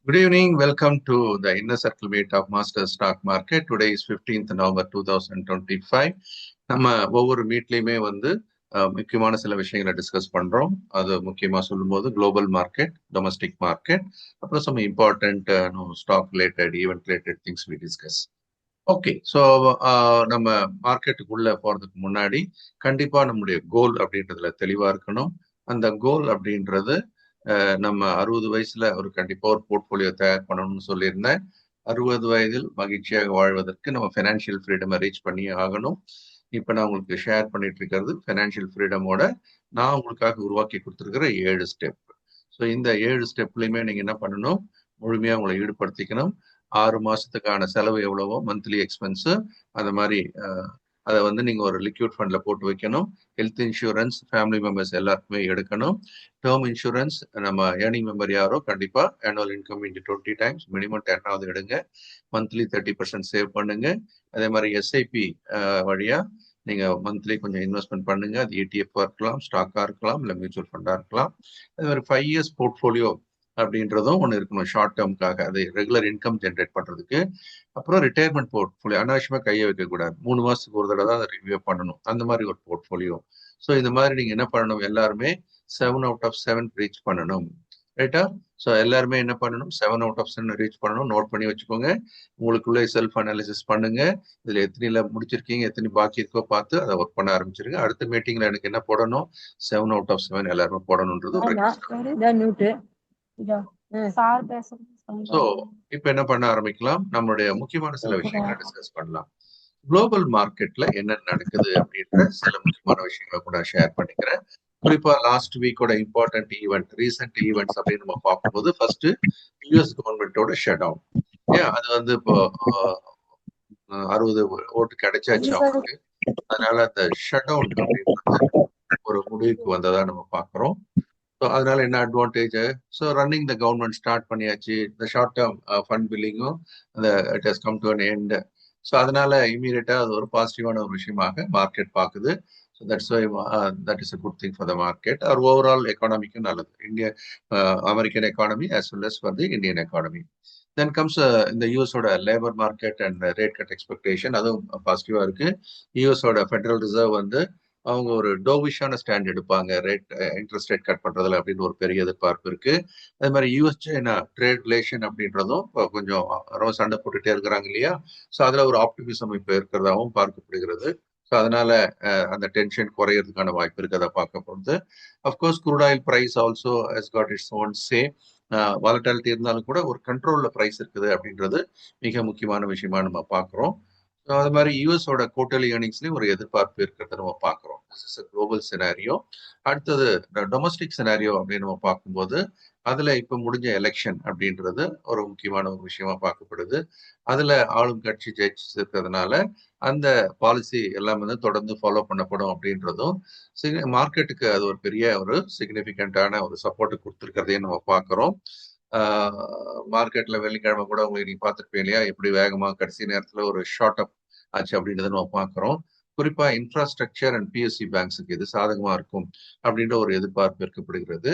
Good evening. Welcome to the Inner Circle Meet of Master Stock Market. Today is 15th November 2025. நம்ம ஒவ்வொரு மீட்லையுமே முக்கியமான சில விஷயங்களை discuss பண்றோம். அது முக்கியமா சொல்லும்போது குளோபல் மார்க்கெட், டொமஸ்டிக் மார்க்கெட், அப்புறம் some important stock related, event related things we discuss. Okay, so நம்ம மார்க்கெட்டுக்குள்ள போறதுக்கு முன்னாடி கண்டிப்பா நம்முடைய கோல் அப்படின்றதுல தெளிவா இருக்கணும். அந்த கோல் அப்படின்றது நம்ம 60 வயசுல கண்டிப்பா ஒரு போர்ட்போலியோ தயார் பண்ணணும்னு சொல்லியிருந்தேன். 60 வயதில் மகிழ்ச்சியாக வாழ்வதற்கு நம்ம ஃபைனான்சியல் ஃப்ரீடம் ரீச் பண்ணி ஆகணும். இப்ப நான் உங்களுக்கு ஷேர் பண்ணிட்டு இருக்கிறது ஃபைனான்சியல் ஃப்ரீடமோட நான் உங்களுக்காக உருவாக்கி கொடுத்துருக்கிற 7 ஸ்டெப். ஸோ இந்த 7 ஸ்டெப்லையுமே நீங்க என்ன பண்ணணும், முழுமையா உங்களை ஈடுபடுத்திக்கணும். 6 மாசத்துக்கான செலவு எவ்வளவோ, மந்த்லி எக்ஸ்பென்ஸ், அந்த மாதிரி அதை நீங்க ஒரு லிக்விட் ஃபண்ட்ல போட்டு வைக்கணும். ஹெல்த் இன்சூரன்ஸ் ஃபேமிலி மெம்பர்ஸ் எல்லாருக்குமே எடுக்கணும். டேர்ம் இன்சூரன்ஸ் நம்ம ஏர்னிங் மெம்பர் யாரோ கண்டிப்பா annual income into 20 times minimum 10 எடுங்க. மந்த்லி 30% சேவ் பண்ணுங்க. அதே மாதிரி எஸ்ஐபி வழியா நீங்க மந்த்லி கொஞ்சம் இன்வெஸ்ட்மெண்ட் பண்ணுங்க. அது ETF இருக்கலாம், ஸ்டாக்கா இருக்கலாம், இல்லை மியூச்சுவல் ஃபண்டா இருக்கலாம். அதே மாதிரி 5 இயர்ஸ் போர்ட்ஃபோலியோ அப்படின்றதும் ஒன்று இருக்கணும் ஷார்ட் டேர்முக்காக, அது ரெகுலர் இன்கம் ஜென்ரேட் பண்றதுக்கு. அப்புறம் ரிட்டையர்மெண்ட் போர்ட்ஃபோலியோ அனாவசியமா கையை வைக்கக்கூடாது. 3 மாசத்துக்கு ஒரு தடவை தான் அதை ரிவ்யூ பண்ணணும். அந்த மாதிரி ஒரு போர்ட்ஃபோலியோ. ஸோ இந்த மாதிரி நீங்க என்ன பண்ணணும், எல்லாருமே 7 out of 7 ரீச் பண்ணணும். ரைட்டா? ஸோ எல்லாருமே என்ன பண்ணணும், 7 out of 7 ரீச் பண்ணணும். நோட் பண்ணி வச்சுக்கோங்க. உங்களுக்குள்ளே செல்ஃப் அனாலிசிஸ் பண்ணுங்க. இதுல எத்தனைல முடிச்சிருக்கீங்க, எத்தனை பாக்கி இருக்கோ பார்த்து அதை ஒர்க் பண்ண ஆரம்பிச்சிருங்க. அடுத்த மீட்டிங்ல எனக்கு என்ன போடணும், 7 out of 7 எல்லாருமே போடணுன்றது ஒரு ஸோ இப்ப என்ன பண்ண ஆரம்பிக்கலாம், நம்மளுடைய முக்கியமான சில விஷயங்களை டிஸ்கஸ் பண்ணலாம். குளோபல் மார்க்கெட்ல என்ன நடக்குது அப்படின்ற சில முக்கியமான விஷயங்களை கூட ஷேர் பண்ணிக்கிறேன். குறிப்பா லாஸ்ட் வீக்கோட இம்பார்ட்டன்ட் ஈவெண்ட், ரீசெண்ட் ஈவெண்ட்ஸ் அப்படின்னு நம்ம பார்க்கும்போது ஃபர்ஸ்ட் யூஎஸ் கவர்மெண்டோட ஷட் டவுன். ஏன் அது இப்போ 60 ஓட்டு கிடைச்சாச்சு அவங்களுக்கு. அதனால அந்த ஷட் டவுன் அப்படின்றது ஒரு முடிவுக்கு வந்ததா நம்ம பாக்குறோம். ஸோ அதனால என்ன advantage, so running the government start பண்ணியாச்சு. இந்த ஷார்ட் டேர்ம் ஃபண்ட் பில்லிங்கும் அந்த it has come to an end. So அதனால இமீடியட்டா அது ஒரு பாசிட்டிவான ஒரு விஷயமாக மார்க்கெட் பார்க்குது. So that's why that is a good thing for the market. Or overall எக்கானமிக்கும் நல்லது, இந்திய American economy as well as for the Indian economy. Then comes இந்த யூஎஸோட labour market and rate cut expectation, அதுவும் பாசிட்டிவா இருக்கு. யூஎஸோட federal reserve அவங்க ஒரு டோவிஷான ஸ்டாண்ட் எடுப்பாங்க ரேட் இன்ட்ரெஸ்ட் ரேட் கட் பண்றதுல அப்படின்னு ஒரு பெரிய எதிர்பார்ப்பு இருக்கு. அதே மாதிரி யூஎஸ் சைனா ட்ரேட் ரிலேஷன் அப்படின்றதும் கொஞ்சம் ரொம்ப சண்டை போட்டுட்டே இருக்கிறாங்க இல்லையா. ஸோ அதுல ஒரு ஆப்டிமிசம் இப்போ இருக்கிறதாகவும் பார்க்கப்படுகிறது. ஸோ அதனால அந்த டென்ஷன் குறையறதுக்கான வாய்ப்பு இருக்கு. அதை பார்க்க போகிறது. Of course crude oil price also has got its own say. Volatility இருந்தாலும் கூட ஒரு கண்ட்ரோல்ல பிரைஸ் இருக்குது அப்படின்றது மிக முக்கியமான விஷயமா நம்ம பார்க்குறோம். ஸோ அது மாதிரி யூஎஸோட குவார்டர்லி ஏர்னிங்ஸ்லயும் ஒரு எதிர்பார்ப்பு இருக்கிறத நம்ம பார்க்குறோம். This is a global scenario. அடுத்தது டொமஸ்டிக் சினாரியோ அப்படின்னு நம்ம பார்க்கும்போது அதுல இப்ப முடிஞ்ச எலெக்ஷன் அப்படின்றது ஒரு முக்கியமான ஒரு விஷயமா பார்க்கப்படுது. அதுல ஆளும் கட்சி ஜெயிச்சிருக்கிறதுனால அந்த பாலிசி எல்லாம் தொடர்ந்து ஃபாலோ பண்ணப்படும் அப்படின்றதும் மார்க்கெட்டுக்கு அது ஒரு பெரிய ஒரு சிக்னிபிகண்டான ஒரு சப்போர்ட் கொடுத்துருக்கிறதையும் நம்ம பார்க்கிறோம். மார்க்கெட்ல வெள்ளிக்கிழமை கூட உங்களுக்கு நீங்க பார்த்துருப்பீங்க இல்லையா, எப்படி வேகமா கடைசி நேரத்துல ஒரு ஷார்ட் அப் ஆச்சு அப்படின்றத நம்ம பார்க்கிறோம். குறிப்பா இன்ஃப்ராஸ்ட்ரக்சர் அண்ட் பிஎஸ்சி பேங்க்ஸுக்கு இது சாதகமா இருக்கும் அப்படின்ற ஒரு எதிர்பார்ப்பு இருக்கப்படுகிறது.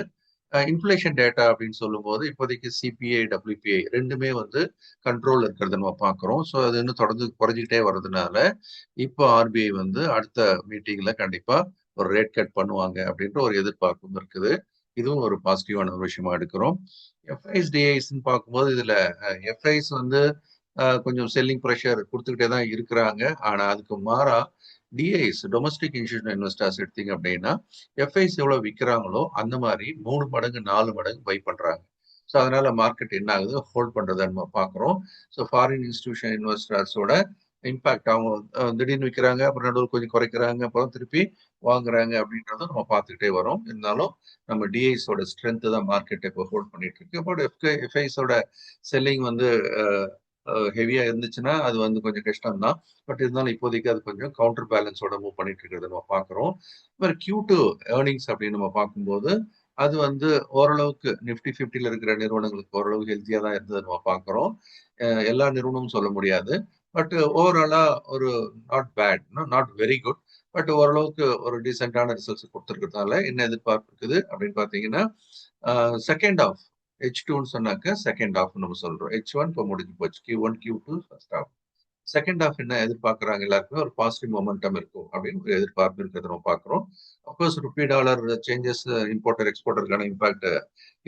இன்ஃபிளேஷன் டேட்டா அப்படின்னு சொல்லும்போது இப்போதைக்கு சிபிஐ, டபிள்யூபிஐ ரெண்டுமே கண்ட்ரோல் இருக்கிறத நம்ம பார்க்குறோம். ஸோ அது இன்னும் தொடர்ந்து குறைஞ்சிக்கிட்டே வர்றதுனால இப்போ ஆர்பிஐ அடுத்த மீட்டிங்ல கண்டிப்பா ஒரு ரேட் கட் பண்ணுவாங்க அப்படின்ற ஒரு எதிர்பார்ப்பும் இருக்குது. இதுவும் ஒரு பாசிட்டிவான ஒரு விஷயமா எடுக்கிறோம். எஃப்ஐஸ் டிஐஸ்ன்னு பார்க்கும்போது இதுல எஃப்ஐஸ் கொஞ்சம் செல்லிங் ப்ரெஷர் கொடுத்துக்கிட்டே தான் இருக்கிறாங்க. ஆனா அதுக்கு மாறா டிஐஸ், டொமஸ்டிக் இன்ஸ்டிடியூஷனல் இன்வெஸ்டர்ஸ் எடுத்தீங்க அப்படின்னா எஃப்ஐஸ் எவ்வளவு விற்கிறாங்களோ அந்த மாதிரி 3 மடங்கு 4 மடங்கு பை பண்றாங்க. ஸோ அதனால மார்க்கெட் என்ன ஆகுது, ஹோல்ட் பண்றதை நம்ம பார்க்குறோம். ஸோ ஃபாரின் இன்ஸ்டிடியூஷன் இன்வெஸ்டர்ஸோட இம்பாக்ட், அவங்க திடீர்னு விற்கிறாங்க, அப்புறம் நடுவில் கொஞ்சம் குறைக்கிறாங்க, அப்புறம் திருப்பி வாங்குறாங்க அப்படின்றத நம்ம பார்த்துக்கிட்டே வரோம். இருந்தாலும் நம்ம டிஐஸோட ஸ்ட்ரென்த் தான் மார்க்கெட்டை இப்போ ஹோல்ட் பண்ணிட்டு இருக்கு. பட் எஃப்ஐஸோட செல்லிங் ஹெவியா இருந்துச்சுன்னா அது கொஞ்சம் கஷ்டம் தான். பட் இருந்தாலும் இப்போதைக்கு அது கொஞ்சம் கவுண்டர் பேலன்ஸோட மூவ் பண்ணிட்டு இருக்கிறத நம்ம பார்க்குறோம். மாதிரி Q2 ஏர்னிங்ஸ் அப்படின்னு நம்ம பார்க்கும்போது அது ஓரளவுக்கு நிஃப்டி 50ல இருக்கிற நிறுவனங்களுக்கு ஓரளவு ஹெல்த்தியா தான் இருந்தது நம்ம பார்க்குறோம். எல்லா நிறுவனமும் சொல்ல முடியாது. பட் ஓவராலா ஒரு not bad, not very good, but ஓரளவுக்கு ஒரு டீசென்டான ரிசல்ட்ஸ் கொடுத்துருக்கிறதுனால என்ன எதிர்பார்ப்பு இருக்குது அப்படின்னு பார்த்தீங்கன்னா, செகண்ட் ஆஃப் H2ன்னு சொன்னாக்க செகண்ட் ஹாஃப் நம்ம சொல்றோம். H1 இப்போ முடிஞ்சு போச்சு. Q1 Q2 first half. Second half என்ன எதிர்பார்க்குறாங்க, எல்லாருக்குமே ஒரு பாசிட்டிவ் மொமெண்டம் இருக்கும் அப்படின்னு ஒரு எதிர்பார்ப்பு இருக்கிறத நம்ம பார்க்குறோம். Of course rupee dollar changes importer எக்ஸ்போர்ட்டருக்கான இம்பாக்ட்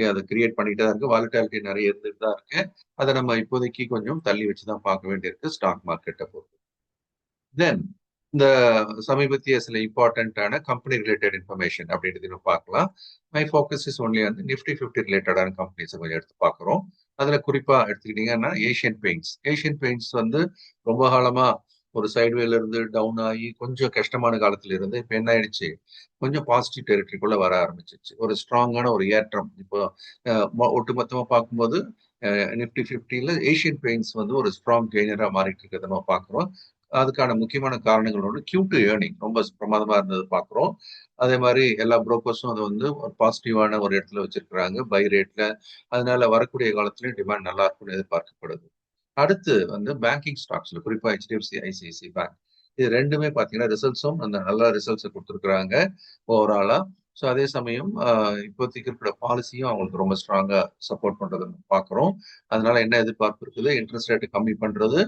அதை கிரியேட் பண்ணிட்டு தான் இருக்கு. வாலட்டாலிட்டி நிறைய இருந்துட்டு தான் இருக்கு. அதை நம்ம இப்போதைக்கு கொஞ்சம் தள்ளி வச்சு தான் பார்க்க வேண்டியிருக்கு ஸ்டாக் மார்க்கெட்டை பொறுத்து. தென் இந்த சமீபத்திய சில இம்பார்ட்டன்டான கம்பெனி ரிலேட்டட் இன்ஃபர்மேஷன் அப்படின்றது நம்ம பார்க்கலாம். மை ஃபோக்கஸ் இஸ் ஒன்லி வந்து நிஃப்டி 50 ரிலேட்டடான கம்பெனிஸை கொஞ்சம் எடுத்து பார்க்குறோம். அதுல குறிப்பா எடுத்துக்கிட்டீங்கன்னா ஏஷியன் பெயிண்ட்ஸ் வந்து ரொம்ப காலமா ஒரு சைட்வேல இருந்து டவுன் ஆகி கொஞ்சம் கஷ்டமான காலத்துல இருந்து இப்ப என்ன ஆயிடுச்சு, கொஞ்சம் பாசிட்டிவ் டெரிட்டரிக்குள்ள வர ஆரம்பிச்சிச்சு. ஒரு ஸ்ட்ராங்கான ஒரு ஏற்றம் இப்போ ஒட்டுமொத்தமா பார்க்கும்போது நிஃப்டி 50ல ஏஷியன் பெயிண்ட்ஸ் வந்து ஒரு ஸ்ட்ராங் கெய்னரா மாறிட்டு இருக்கிறத நம்ம பார்க்குறோம். அதுக்கான முக்கியமான காரணங்கள் ஒன்று Q2 ஏர்னிங் ரொம்ப பிரமாதமா இருந்தது பார்க்குறோம். அதே மாதிரி எல்லா புரோக்கர்ஸும் அதை வந்து ஒரு பாசிட்டிவான ஒரு இடத்துல வச்சிருக்கிறாங்க பை ரேட்ல. அதனால வரக்கூடிய காலத்துலயும் டிமாண்ட் நல்லா இருக்கும்னு எதிர்பார்க்கப்படுது. அடுத்து வந்து பேங்கிங் ஸ்டாக்ஸ்ல குறிப்பா HDFC ICICI பேங்க் இது ரெண்டுமே பாத்தீங்கன்னா ரிசல்ட்ஸும் அந்த நல்ல ரிசல்ட்ஸை கொடுத்துருக்குறாங்க ஓவராலா. ஸோ அதே சமயம் இப்போதைக்கு இருக்கிற பாலிசியும் அவங்களுக்கு ரொம்ப ஸ்ட்ராங்கா சப்போர்ட் பண்றதை பார்க்குறோம். அதனால என்ன எதிர்பார்ப்பு இருக்குது, இன்ட்ரெஸ்ட் ரேட்டு கம்மி பண்றது,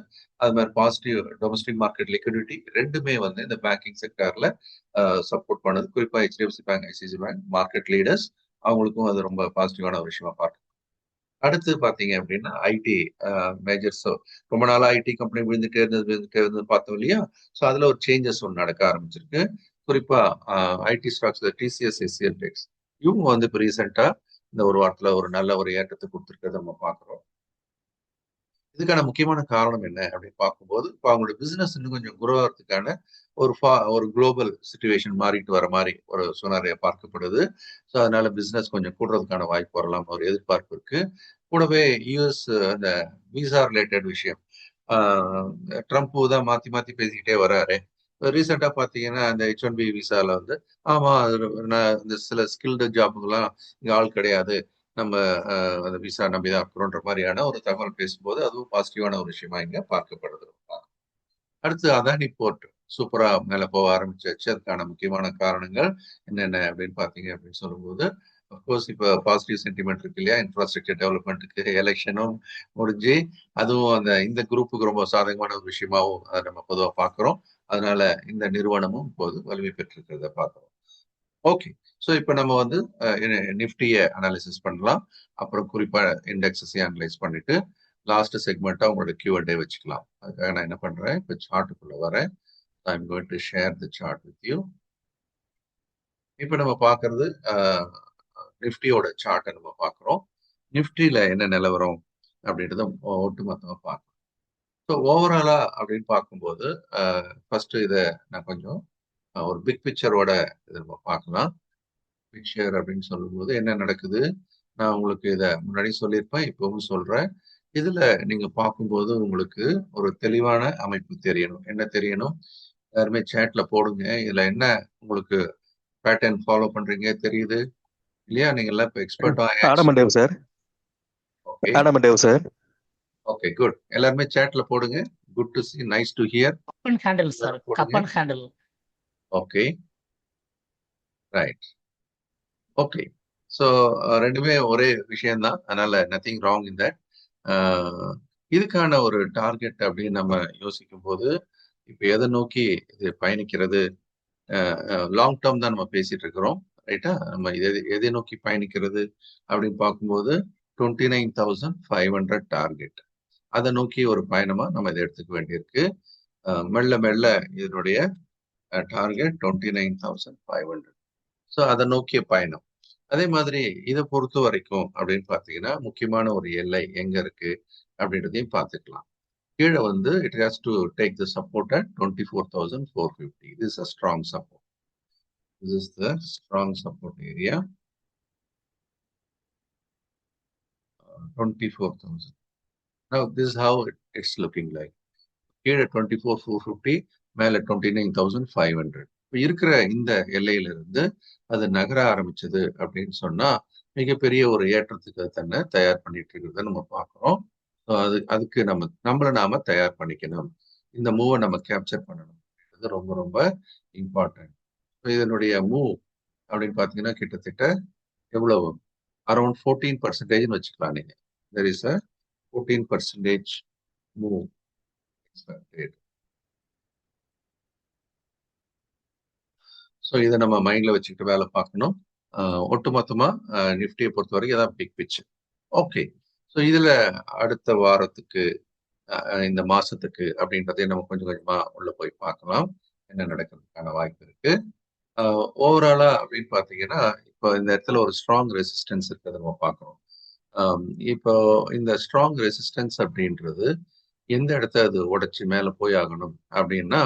அது மாதிரி பாசிட்டிவ் டொமஸ்டிக் மார்க்கெட் லிக்விடிட்டி ரெண்டுமே வந்து இந்த பேங்கிங் செக்டர்ல சப்போர்ட் பண்ணுது. குறிப்பா HDFC bank ICICI bank market leaders, அவங்களுக்கும் அது ரொம்ப பாசிட்டிவான ஒரு விஷயமா பார்க்கணும். அடுத்து பாத்தீங்க அப்படின்னா ஐடி மேஜர்ஸ். ரொம்ப நாளா ஐடி கம்பெனி விழுந்துட்டே இருந்தது பார்த்தோம் இல்லையா. ஸோ அதுல ஒரு சேஞ்சஸ் ஒன்று நடக்க ஆரம்பிச்சிருக்கு. குறிப்பா ஐடி ஸ்டாக்ஸ் TCS SCL டெக்ஸ் இவங்க வந்து இப்போ ரீசெண்டா இந்த ஒரு வாரத்துல ஒரு நல்ல ஒரு ஏற்றத்தை கொடுத்துருக்கிறத நம்ம பார்க்குறோம். இதுக்கான முக்கியமான காரணம் என்ன அப்படின்னு பார்க்கும்போது, இப்போ அவங்களோட பிசினஸ் இன்னும் கொஞ்சம் குரோ ஆகிறதுக்கான ஒரு குளோபல் சிச்சுவேஷன் மாறிட்டு வர மாதிரி ஒரு சூழ்நிலையை பார்க்கப்படுது. ஸோ அதனால பிசினஸ் கொஞ்சம் கூடுறதுக்கான வாய்ப்பு வரலாம் ஒரு எதிர்பார்ப்பு இருக்கு. கூடவே யூஎஸ் அந்த விசா ரிலேட்டட் விஷயம் ட்ரம்ப் தான் மாத்தி மாத்தி பேசிக்கிட்டே வர்றாரு. ரீசெண்டா பாத்தீங்கன்னா அந்த H1B விசால வந்து ஆமா இந்த சில ஸ்கில்டு ஜாப்புக்கெல்லாம் இங்க ஆள் கிடையாது, நம்ம அந்த விசா நம்பிதான் இருக்கிறோன்ற மாதிரியான ஒரு தகவல் பேசும்போது அதுவும் பாசிட்டிவான ஒரு விஷயமா இங்க பார்க்கப்படுது. அடுத்து அதானி போர்ட் சூப்பரா மேல போக ஆரம்பிச்சாச்சு. அதுக்கான முக்கியமான காரணங்கள் என்னென்ன அப்படின்னு பாத்தீங்க அப்படின்னு சொல்லும்போது, அப்கோர்ஸ் இப்ப பாசிட்டிவ் சென்டிமெண்ட் இருக்கு இல்லையா, இன்ஃப்ராஸ்ட்ரக்சர் டெவலப்மெண்ட்டுக்கு எலெக்ஷனும் முடிஞ்சு அதுவும் இந்த குரூப்புக்கு ரொம்ப சாதகமான ஒரு விஷயமாவும் அதை நம்ம பொதுவாக பார்க்கிறோம். அதனால இந்த நிறுவனமும் இப்போது வலிமை பெற்றிருக்கிறத பார்க்கிறோம். ஓகே, ஸோ இப்போ நம்ம வந்து நிஃப்டியை அனாலிசிஸ் பண்ணலாம். அப்புறம் குறிப்பா இண்டெக்ஸஸையும் அனலைஸ் பண்ணிட்டு லாஸ்ட் செக்மெண்ட்டா உங்களோட Q&A வச்சுக்கலாம். அதுக்காக நான் என்ன பண்றேன், இப்போ சார்ட்டுக்குள்ள வரேன். I'm going to share the chart with you. இப்போ நம்ம பார்க்கறது நிஃப்டியோட சார்ட்டை நம்ம பார்க்குறோம். நிஃப்டியில என்ன நிலவரம் அப்படின்றத ஒட்டுமொத்தமா பார்க்கணும். ஸோ ஓவராலா அப்படின்னு பார்க்கும்போது ஃபர்ஸ்ட் இதை நான் கொஞ்சம் ஒரு பிக் பிக்சரோட இதை நம்ம பார்க்கலாம். பிக்சர் அப்படின்னு சொல்லும்போது என்ன நடக்குது, நான் உங்களுக்கு இதை முன்னாடி சொல்லியிருப்பேன், இப்பவும் சொல்றேன். இதுல நீங்க பார்க்கும்போது உங்களுக்கு ஒரு தெளிவான அமைப்பு தெரியணும். என்ன தெரியணும், எல்லாருமே சேட்ல போடுங்க. இதுல என்ன உங்களுக்கு பேட்டர்ன் ஃபாலோ பண்றீங்க தெரியுது இல்லையா, நீங்க எல்லாம் இப்ப எக்ஸ்பர்ட்டா ஆடமண்டேவ் சார். ஓகே ஆடமண்டேவ் சார். ஓகே குட், எல்லாருமே சேட்ல போடுங்க. Good to see, nice to hear. Cup and handle sir, cup and handle. Okay right. Okay, so ரெண்டுமே ஒரே விஷயம்தான், அதனால நத்திங் ராங் இன் தட். இதுக்கான ஒரு டார்கெட் அப்படின்னு நம்ம யோசிக்கும் போது இப்ப எதை நோக்கி இது பயணிக்கிறது, லாங் டேர்ம் தான் நம்ம பேசிட்டு இருக்கிறோம் ரைட்டா. நம்ம எதை நோக்கி பயணிக்கிறது அப்படின்னு பார்க்கும்போது 29,500 டார்கெட், அதை நோக்கி ஒரு பயணமா நம்ம இதை எடுத்துக்க வேண்டியிருக்கு. மெல்ல மெல்ல இதனுடைய டார்கெட் 29,500. ஸோ அதை நோக்கிய பயணம். அதே மாதிரி இதை பொறுத்த வரைக்கும் அப்படின்னு பார்த்தீங்கன்னா முக்கியமான ஒரு எல்லை எங்க இருக்கு அப்படின்றதையும் பார்த்துக்கலாம். கீழே வந்து it has to take the support at 24,450. This is a strong support. This is the strong support area. 24,000. Now this is how it's looking like. கீழே 24,450, மேல 29,500. இப்போ இருக்கிற இந்த எல்லையிலிருந்து அது நகர ஆரம்பிச்சது அப்படின்னு சொன்னா மிகப்பெரிய ஒரு ஏற்றத்துக்கு தன்னை தயார் பண்ணிட்டு இருக்கிறத நம்ம பார்க்கிறோம். அதுக்கு நம்மளை நாம தயார் பண்ணிக்கணும். இந்த மூவை நம்ம கேப்சர் பண்ணணும். இது ரொம்ப ரொம்ப இம்பார்ட்டன்ட். இதனுடைய மூவ் அப்படின்னு பாத்தீங்கன்னா கிட்டத்தட்ட எவ்வளவு அரௌண்ட் 14% வச்சுக்கலாம் நீங்க. There is a 14% move expected. So இதை நம்ம மைண்ட்ல வச்சுக்கிட்டு வேலை பார்க்கணும். ஒட்டுமொத்தமா நிஃப்டியை பொறுத்த வரைக்கும் இதான் பிக் பிக்சர். ஓகே, ஸோ இதுல அடுத்த வாரத்துக்கு இந்த மாசத்துக்கு அப்படின்றதையும் நம்ம கொஞ்சம் கொஞ்சமா உள்ள போய் பார்க்கலாம், என்ன நடக்கிறதுக்கான வாய்ப்பு இருக்கு. ஓவராலா அப்படின்னு பாத்தீங்கன்னா இப்போ இந்த இடத்துல ஒரு ஸ்ட்ராங் ரெசிஸ்டன்ஸ் இருக்கிறத நம்ம பார்க்கறோம். இப்போ இந்த ஸ்ட்ராங் ரெசிஸ்டன்ஸ் அப்படின்றது எந்த இடத்த அது உடைச்சு மேல போய் ஆகணும் அப்படின்னா,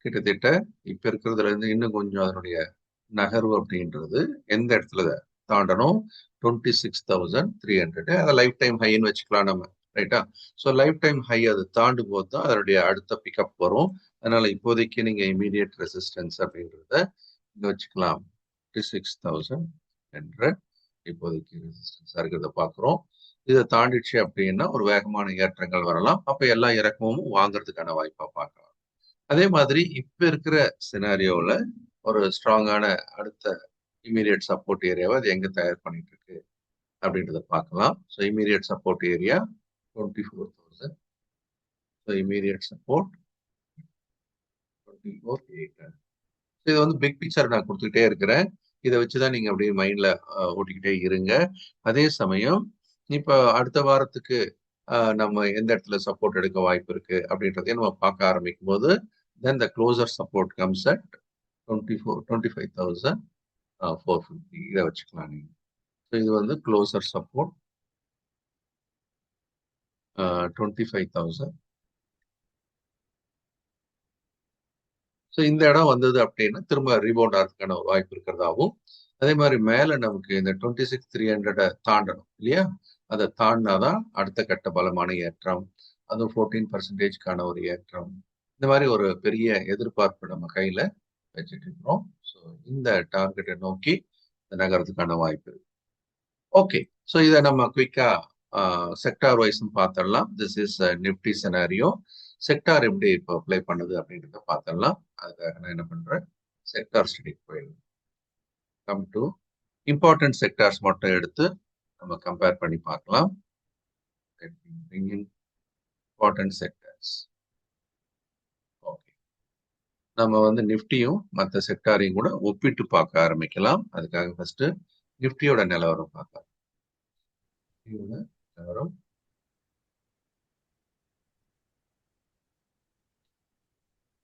கிட்டத்தட்ட இப்ப இருக்கிறதுல இருந்து இன்னும் கொஞ்சம் அதனுடைய நகர்வு அப்படின்றது எந்த இடத்துல தாண்டணும், 26,300 அதை லைஃப் டைம் ஹைன்னு வச்சுக்கலாம் நம்ம, ரைட்டா? ஸோ லைஃப் டைம் ஹை அது தாண்டும் போது தான் அதனுடைய அடுத்த பிக்கப் வரும். அதனால இப்போதைக்கு நீங்க இமீடியட் ரெசிஸ்டன்ஸ் அப்படின்றத இங்க வச்சுக்கலாம். 56,100 இப்போதைக்கு ரெசிஸ்டன்ஸா இருக்கிறத பாக்குறோம். இதை தாண்டிடுச்சு அப்படின்னா ஒரு வேகமான ஏற்றங்கள் வரலாம். அப்ப எல்லா இறக்கமும் வாங்குறதுக்கான வாய்ப்பா பார்க்கலாம். அதே மாதிரி இப்ப இருக்கிற சினாரியோல ஒரு ஸ்ட்ராங்கான அடுத்த இமீடியட் சப்போர்ட் ஏரியாவை அது எங்க தயார் பண்ணிட்டு இருக்கு அப்படின்றத பார்க்கலாம். So immediate support area 24,000. So immediate support 24,800. இது வந்து பிக் பிக்சர் நான் கொடுத்துக்கிட்டே இருக்கிறேன். இதை வச்சுதான் நீங்க அப்படியே மைண்ட்ல ஓட்டிக்கிட்டே இருங்க. அதே சமயம் இப்ப அடுத்த வாரத்துக்கு நம்ம எந்த இடத்துல சப்போர்ட் எடுக்க வாய்ப்பு இருக்கு அப்படின்றதையும் நம்ம பார்க்க ஆரம்பிக்கும் போது then the closer support comes at 25,450. இதை வச்சுக்கலாம் நீங்க. ஸோ இது வந்து க்ளோசர் சப்போர்ட் 25,000. ஸோ இந்த இடம் வந்தது அப்படின்னா திரும்ப ரீபவுண்ட் ஆகிறதுக்கான ஒரு வாய்ப்பு இருக்கிறதாவும், அதே மாதிரி மேல நமக்கு இந்த 26,300 தாண்டணும் இல்லையா? அதை தாண்டினாதான் அடுத்த கட்ட பலமான ஏற்றம், அதுவும் 14%க்கான ஒரு ஏற்றம். இந்த மாதிரி ஒரு பெரிய எதிர்பார்ப்பு நம்ம கையில வச்சுட்டு இருக்கிறோம். ஸோ இந்த டார்கெட்டை நோக்கி நகரத்துக்கான வாய்ப்பு இருக்கு. ஓகே, ஸோ இதை நம்ம குயிக்கா செக்டார் வைஸும் பார்த்துடலாம். This is Nifty scenario. Sector எப்படி இப்போ அப்ளை பண்ணுது அப்படின்றத பார்த்துடலாம். அதுக்காக நான் என்ன பண்றேன், செக்டார் ஸ்டடிக்கு போயிடுவேன். கம் டு இம்பார்ட்டன்ட் செக்டார்ஸ் மட்டும் எடுத்து நம்ம கம்பேர் பண்ணி பார்க்கலாம். Important sectors. ஓகே, நம்ம வந்து நிஃப்டியும் மற்ற செக்டாரையும் கூட ஒப்பிட்டு பார்க்க ஆரம்பிக்கலாம். அதுக்காக ஃபர்ஸ்ட் நிஃப்டியோட நிலவரம் பார்க்கலாம். நிலவரம்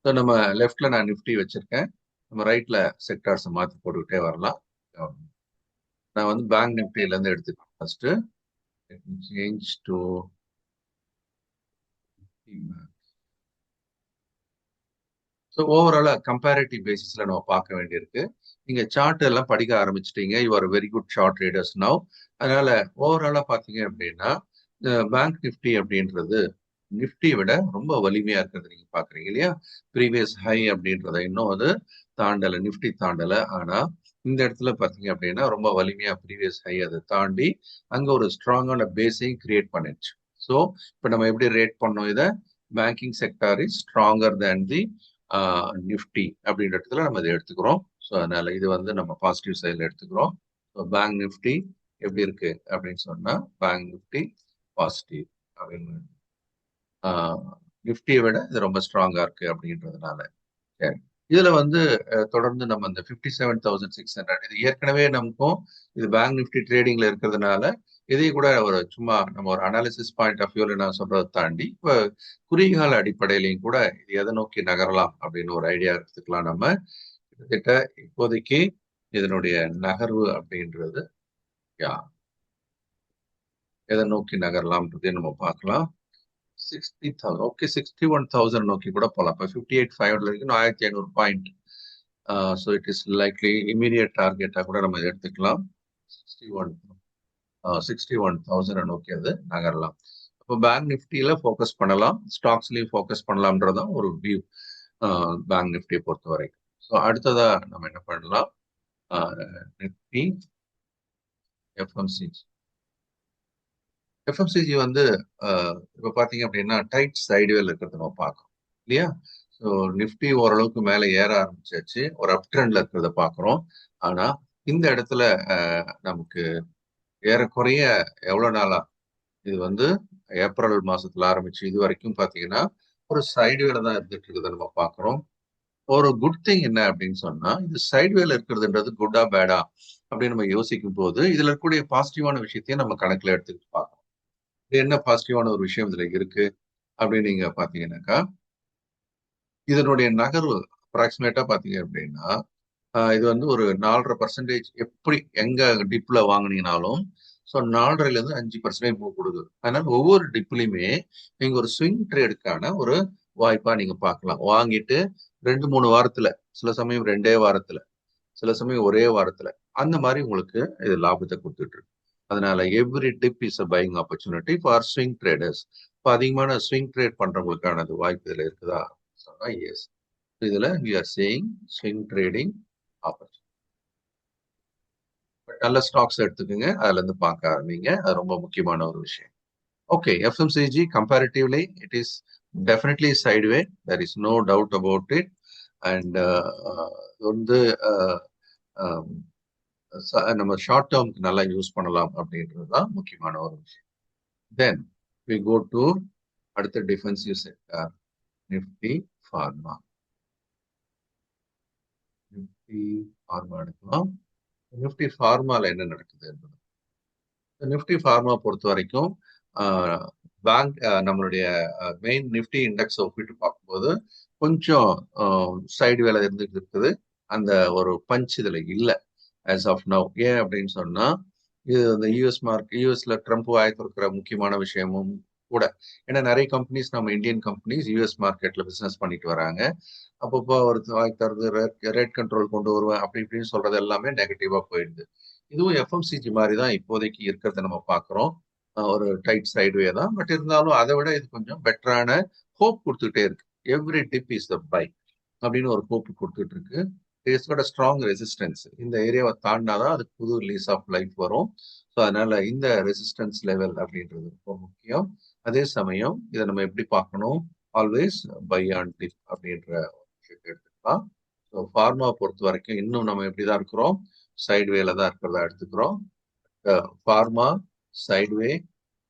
நம்ம லெஃப்ட்ல நான் நிஃப்டி வச்சிருக்கேன், நம்ம ரைட்ல செக்டார்ஸ் மாத்தி போட்டுக்கிட்டே வரலாம். நான் வந்து பேங்க் நிஃப்டில இருந்து எடுத்துக்கிறேன். ஃபர்ஸ்ட் சேஞ்ச் டு ஸோ ஓவராலா கம்பேரிட்டிவ் பேசிஸ்ல நம்ம பார்க்க வேண்டியிருக்கு. நீங்க சார்ட் எல்லாம் படிக்க ஆரம்பிச்சிட்டீங்க, you are very good short traders now. அதனால ஓவராலா பாத்தீங்க அப்படின்னா பேங்க் நிஃப்டி அப்படின்றது நிஃப்டியை விட ரொம்ப வலிமையா இருக்கிறது நீங்க பாக்குறீங்க இல்லையா? ப்ரீவியஸ் ஹை அப்படின்றத இன்னும் அது தாண்டல, நிஃப்டி தாண்டல. ஆனா இந்த இடத்துல பாத்தீங்க அப்படின்னா ரொம்ப வலிமையா ப்ரீவியஸ் ஹை அதை தாண்டி அங்க ஒரு ஸ்ட்ராங்கான பேஸையும் கிரியேட் பண்ணிடுச்சு. ஸோ இப்ப நம்ம எப்படி ரேட் பண்ணோம் இதை, banking sector is stronger than the Nifty அப்படின்ற இடத்துல நம்ம இதை எடுத்துக்கிறோம். ஸோ அதனால இது வந்து நம்ம பாசிட்டிவ் சைட்ல எடுத்துக்கிறோம். ஸோ பேங்க் நிஃப்டி எப்படி இருக்கு அப்படின்னு சொன்னா பேங்க் நிஃப்டி பாசிட்டிவ் அப்படின்னு, நிஃப்டியை விட இது ரொம்ப ஸ்ட்ராங்கா இருக்கு அப்படின்றதுனால. சரி, இதுல வந்து தொடர்ந்து நம்ம இந்த 57,600 இது ஏற்கனவே நமக்கும் இது பேங்க் நிஃப்டி ட்ரேடிங்ல இருக்கிறதுனால இதையும் கூட ஒரு சும்மா நம்ம ஒரு அனாலிசிஸ் பாயிண்ட் ஆஃப் வியூல நான் சொல்றதை தாண்டி இப்ப குறுகிய அடிப்படையிலையும் கூட இது எதை நோக்கி நகரலாம் அப்படின்னு ஒரு ஐடியா எடுத்துக்கலாம். நம்ம கிட்டத்தட்ட இப்போதைக்கு இதனுடைய நகர்வு அப்படின்றது எதை நோக்கி நகரலாம்ன்றதையும் நம்ம பார்க்கலாம். 60,000 ஓகே, 61,000 நோக்கி கூட போகலாம். இப்போ 58,500 வரைக்கும் 1,500 point. So it is likely immediate டார்கெட்டா கூட நம்ம எடுத்துக்கலாம். 61,000 நோக்கி அது நகரலாம். அப்போ பேங்க் நிஃப்டியில ஃபோக்கஸ் பண்ணலாம், ஸ்டாக்ஸ்லயும் ஃபோக்கஸ் பண்ணலாம்ன்றதான் ஒரு வியூ பேங்க் நிஃப்டியை பொறுத்த வரைக்கும். ஸோ அடுத்ததா நம்ம என்ன பண்ணலாம், நிஃப்டி எஃப்எம்சிஜி. எஃப்எம்சிஜி வந்து இப்ப பாத்தீங்க அப்படின்னா டைட் சைடுவேல இருக்கிறத நம்ம பார்க்கறோம் இல்லையா? ஸோ நிஃப்டி ஓரளவுக்கு மேல ஏற ஆரம்பிச்சாச்சு, ஒரு அப் ட்ரெண்ட்ல இருக்கிறத பாக்குறோம். ஆனா இந்த இடத்துல நமக்கு ஏறக்குறைய எவ்வளவு நாளா இது வந்து ஏப்ரல் மாசத்துல ஆரம்பிச்சு இது வரைக்கும் பாத்தீங்கன்னா ஒரு சைடுவேல தான் இருந்துட்டு இருக்குதை நம்ம பாக்குறோம். ஒரு குட் திங் என்ன அப்படின்னு சொன்னா இது சைடுவேல இருக்கிறதுன்றது குட்டா பேடா அப்படின்னு நம்ம யோசிக்கும் போது இதுல இருக்கக்கூடிய பாசிட்டிவான விஷயத்தையும் நம்ம கணக்குல எடுத்துக்கிட்டு பார்க்கணும். இது என்ன பாசிட்டிவான ஒரு விஷயம் இதுல இருக்கு அப்படின்னு நீங்க பாத்தீங்கன்னாக்கா இதனுடைய நகர்வு அப்ராக்சிமேட்டா பாத்தீங்க அப்படின்னா இது வந்து ஒரு 4.5% எப்படி எங்க டிப்ல வாங்கினீங்கனாலும் ஸோ 4.5% 5% மூவ் கொடுக்குது. அதனால ஒவ்வொரு டிப்லயுமே நீங்க ஒரு ஸ்விங் ட்ரேடுக்கான ஒரு வாய்ப்பா நீங்க பார்க்கலாம். வாங்கிட்டு 2-3 வாரத்துல, சில சமயம் 2 வாரத்துல, சில சமயம் ஒரே வாரத்துல அந்த மாதிரி உங்களுக்கு இது லாபத்தை கொடுத்துட்டு இருக்கு. அதனால every dip is a buying opportunity for swing traders. இப்போ அதிகமான ஸ்விங் ட்ரேட் பண்றவங்களுக்கான வாய்ப்பு இதுல இருக்குதா சொன்னா எஸ். இதுல we are saying swing trading opportunity. நல்ல ஸ்டாக்ஸ் எடுத்துக்கோங்க, அதுல இருந்து பார்க்க ஆரம்பிங்க. அது ரொம்ப முக்கியமான ஒரு விஷயம். Okay, FMCG comparatively it is definitely sideway, there is no doubt about it. And வந்து நம்ம ஷார்ட் டேர்ம்க்கு நல்லா யூஸ் பண்ணலாம் அப்படின்றது தான் முக்கியமான ஒரு விஷயம். தென் வி கோ டு அடுத்த defensive sector, Nifty pharma. Nifty pharma எடுக்கலாம். நிஃப்டி ஃபார்மால என்ன நடக்குது என்பது, நிஃப்டி ஃபார்மா பொறுத்த வரைக்கும் பேங்க் நம்மளுடைய மெயின் நிஃப்டி இண்டெக்ஸ் ஒப்பிட்டு பார்க்கும்போது கொஞ்சம் சைடு வேலை இருந்துட்டு இருக்குது. அந்த ஒரு பஞ்ச் இதுல இல்லை ஆஸ் ஆஃப் நவ். ஏன் அப்படின்னு சொன்னா இது இந்த யூஎஸ்ல ட்ரம்ப் வாய்த்திருக்கிற முக்கியமான விஷயமும் கூட. ஏன்னா நிறைய கம்பெனிஸ் நம்ம இந்தியன் கம்பெனிஸ் யூஎஸ் மார்க்கெட்ல பிசினஸ் பண்ணிட்டு வராங்க. அப்பப்போ ஒரு வாய் தருது, ரேட் கண்ட்ரோல் கொண்டு வருவேன் அப்படி இப்படின்னு சொல்றது எல்லாமே நெகட்டிவா போயிடுது. இதுவும் எஃப்எம்சிஜி மாதிரி தான் இப்போதைக்கு இருக்கிறத நம்ம பார்க்குறோம். ஒரு டைட் சைடுவே தான். பட் இருந்தாலும் அதை விட இது கொஞ்சம் பெட்டரான ஹோப் கொடுத்துட்டே இருக்கு. Every dip is the buy அப்படின்னு ஒரு ஹோப் கொடுத்துட்டு இருக்கு. It's got a strong resistance. இந்த ஏரியாவை தாண்டினாதான் அதுக்கு புது லீஸ் ஆஃப் லைஃப் வரும். ஸோ அதனால இந்த ரெசிஸ்டன்ஸ் லெவல் அப்படின்றது ரொம்ப முக்கியம். அதே சமயம் இதை நம்ம எப்படி பார்க்கணும், ஆல்வேஸ் பை ஆன் டிப் அப்படின்ற விஷயத்தை எடுத்துக்கலாம். ஸோ ஃபார்மா பொறுத்த வரைக்கும் இன்னும் நம்ம எப்படிதான் இருக்கிறோம், சைட்வேல தான் இருக்கிறதா எடுத்துக்கிறோம். ஃபார்மா சைட்வே,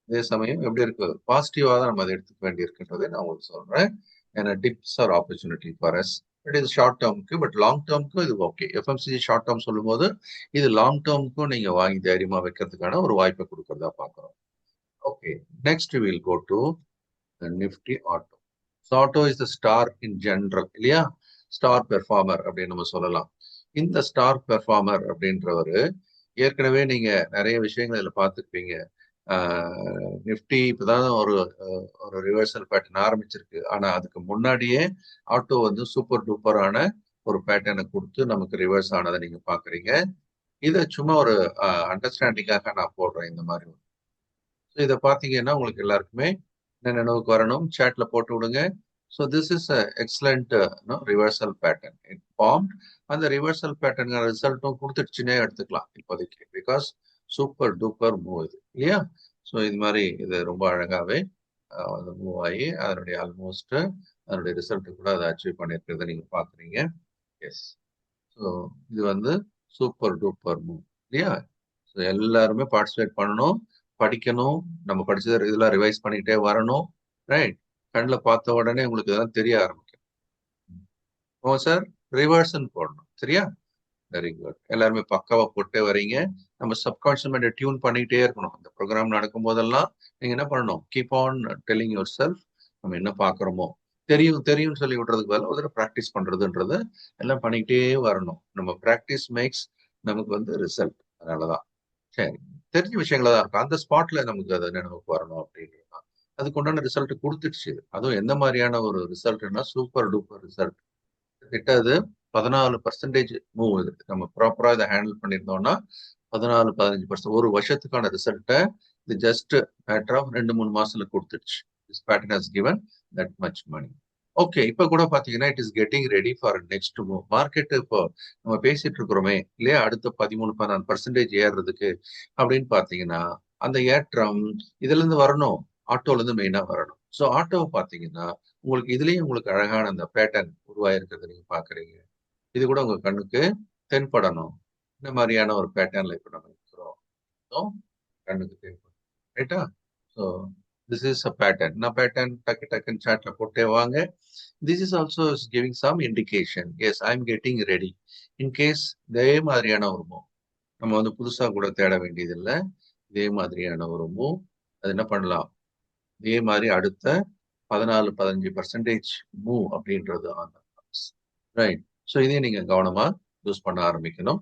அதே சமயம் எப்படி இருக்கு, பாசிட்டிவா தான் நம்ம அதை எடுத்துக்க வேண்டி இருக்குன்றதை நான் உங்களுக்கு சொல்றேன். ஏன்னா dips or opportunity for us. It is short டேர்முக்கு, பட் லாங் டேர்முக்கும் இது ஓகே. எஃப்எம்சிஜி ஷார்ட் டேர்ம் சொல்லும் போது இது லாங் டேர்முக்கும் நீங்க வாங்கி தைரியமா வைக்கிறதுக்கான ஒரு வாய்ப்பை கொடுக்கறதா பாக்குறோம். Okay, next will go to Nifty auto. Auto is the star in general இல்லையா, ஸ்டார் பெர்ஃபார்மர் அப்படின்னு நம்ம சொல்லலாம். இந்த ஸ்டார் பெர்ஃபார்மர் அப்படின்றவர் ஏற்கனவே நீங்க நிறைய விஷயங்கள் இதுல பார்த்துருப்பீங்க. நிஃப்டி இப்பதான் ஒரு ரிவர்சல் பேட்டர்ன் ஆரம்பிச்சிருக்கு. ஆனா அதுக்கு முன்னாடியே ஆட்டோ வந்து சூப்பர் டூப்பரான ஒரு பேட்டர்னை கொடுத்து நமக்கு ரிவர்ஸ் ஆனதை நீங்க பாக்குறீங்க. இதை சும்மா ஒரு அண்டர்ஸ்டாண்டிங்காக நான் போடுறேன் இந்த மாதிரி. இதை பார்த்தீங்கன்னா உங்களுக்கு எல்லாருக்குமே என்ன நினைவுக்கு வரணும், சேட்ல போட்டு விடுங்க. So this is excellent reversal pattern it formed. அந்த ரிவர்சல் பேட்டர்ன் ரிசல்ட்டும் கொடுத்துடுச்சுன்னே எடுத்துக்கலாம் இப்போதைக்கு, பிகாஸ் சூப்பர் டூப்பர் மூவ் இது இல்லையா. ஸோ இது மாதிரி இது ரொம்ப அழகாவே மூவ் ஆகி அதனுடைய ஆல்மோஸ்ட் அதனுடைய ரிசல்ட் கூட அதை அச்சீவ் பண்ணியிருக்கிறத நீங்க பாக்குறீங்க. எஸ், ஸோ இது வந்து சூப்பர் டூப்பர் மூவ் இல்லையா. ஸோ எல்லாருமே பார்ட்டிசிபேட் பண்ணணும், படிக்கணும், நம்ம படிச்சது இதெல்லாம் ரிவைஸ் பண்ணிட்டே வரணும். ரைட், கண்ணில் பார்த்த உடனே உங்களுக்கு இதெல்லாம் தெரிய ஆரம்பிக்கும். ஓ சார், ரிவர்ஷன் போடணும் சரியா. வெரி குட், எல்லாருமே பக்காவா போட்டே வரீங்க. நம்ம சப்கான்ஷியஸ் மைண்டை டியூன் பண்ணிட்டே இருக்கணும். இந்த ப்ரோக்ராம் நடக்கும் போதெல்லாம் நீங்க என்ன பண்ணணும், keep on telling your self. நம்ம என்ன பாக்குறோமோ தெரியும் தெரியும் சொல்லி விடுறதுக்கு பதிலாக ஒரு ப்ராக்டிஸ் பண்றதுன்றது எல்லாம் பண்ணிக்கிட்டே வரணும். நம்ம ப்ராக்டிஸ் மேக்ஸ் நமக்கு வந்து ரிசல்ட். அதனாலதான் சரி, தெரிஞ்ச விஷயங்களா தான் இருக்கும். அந்த ஸ்பாட்ல நமக்கு அதை நினைவுக்கு வரணும் அப்படின்றது தான். அதுக்கு உண்டான ரிசல்ட் கொடுத்துடுச்சு. அதுவும் எந்த மாதிரியான ஒரு ரிசல்ட்னா சூப்பர் டூப்பர் ரிசல்ட். கிட்ட அது 14% மூவ். இது நம்ம ப்ராப்பரா இதை ஹேண்டில் பண்ணியிருந்தோம்னா 14-15% ஒரு வருஷத்துக்கான ரிசல்ட்டை இது ஜஸ்ட் மேட்டர் ஆஃப் 2-3 மாசத்துல கொடுத்துடுச்சு. This pattern has given that much money. Okay, இப்ப கூட பாத்தீங்கன்னா it is getting ready for next move. Market இப்போ நம்ம பேசிட்டு இருக்கிறோமே இல்லையா, அடுத்த 13-14% ஏறுறதுக்கு அப்படின்னு பாத்தீங்கன்னா அந்த ஏற்றம் இதுல இருந்து வரணும், ஆட்டோல இருந்து மெயினா வரணும். ஸோ ஆட்டோவை பாத்தீங்கன்னா உங்களுக்கு இதுலயும் உங்களுக்கு அழகான அந்த பேட்டர்ன் உருவாயிருக்கிறத நீங்க பாக்குறீங்க. இது கூட உங்க கண்ணுக்கு தென்படணும். இந்த மாதிரியான ஒரு பேட்டர்ன்ல இப்ப நம்ம இருக்கிறோம். கண்ணுக்கு தேவைப்படும். ரைட்டா? So this is a pattern. நான் பேட்டர்ன் டக்கு டக்குன்னு சார்ட்ல போட்டே வாங்க. This is also giving some indication. Yes, I am getting ready. In case இதே மாதிரியான ஒரு மூவ் நம்ம வந்து புதுசா கூட தேட வேண்டியதில்லை. இதே மாதிரியான ஒரு மூவ் அது என்ன பண்ணலாம், இதே மாதிரி அடுத்த 14-15% மூவ் அப்படின்றது ரைட். ஸோ இதையும் நீங்க கவனமா யூஸ் பண்ண ஆரம்பிக்கணும்.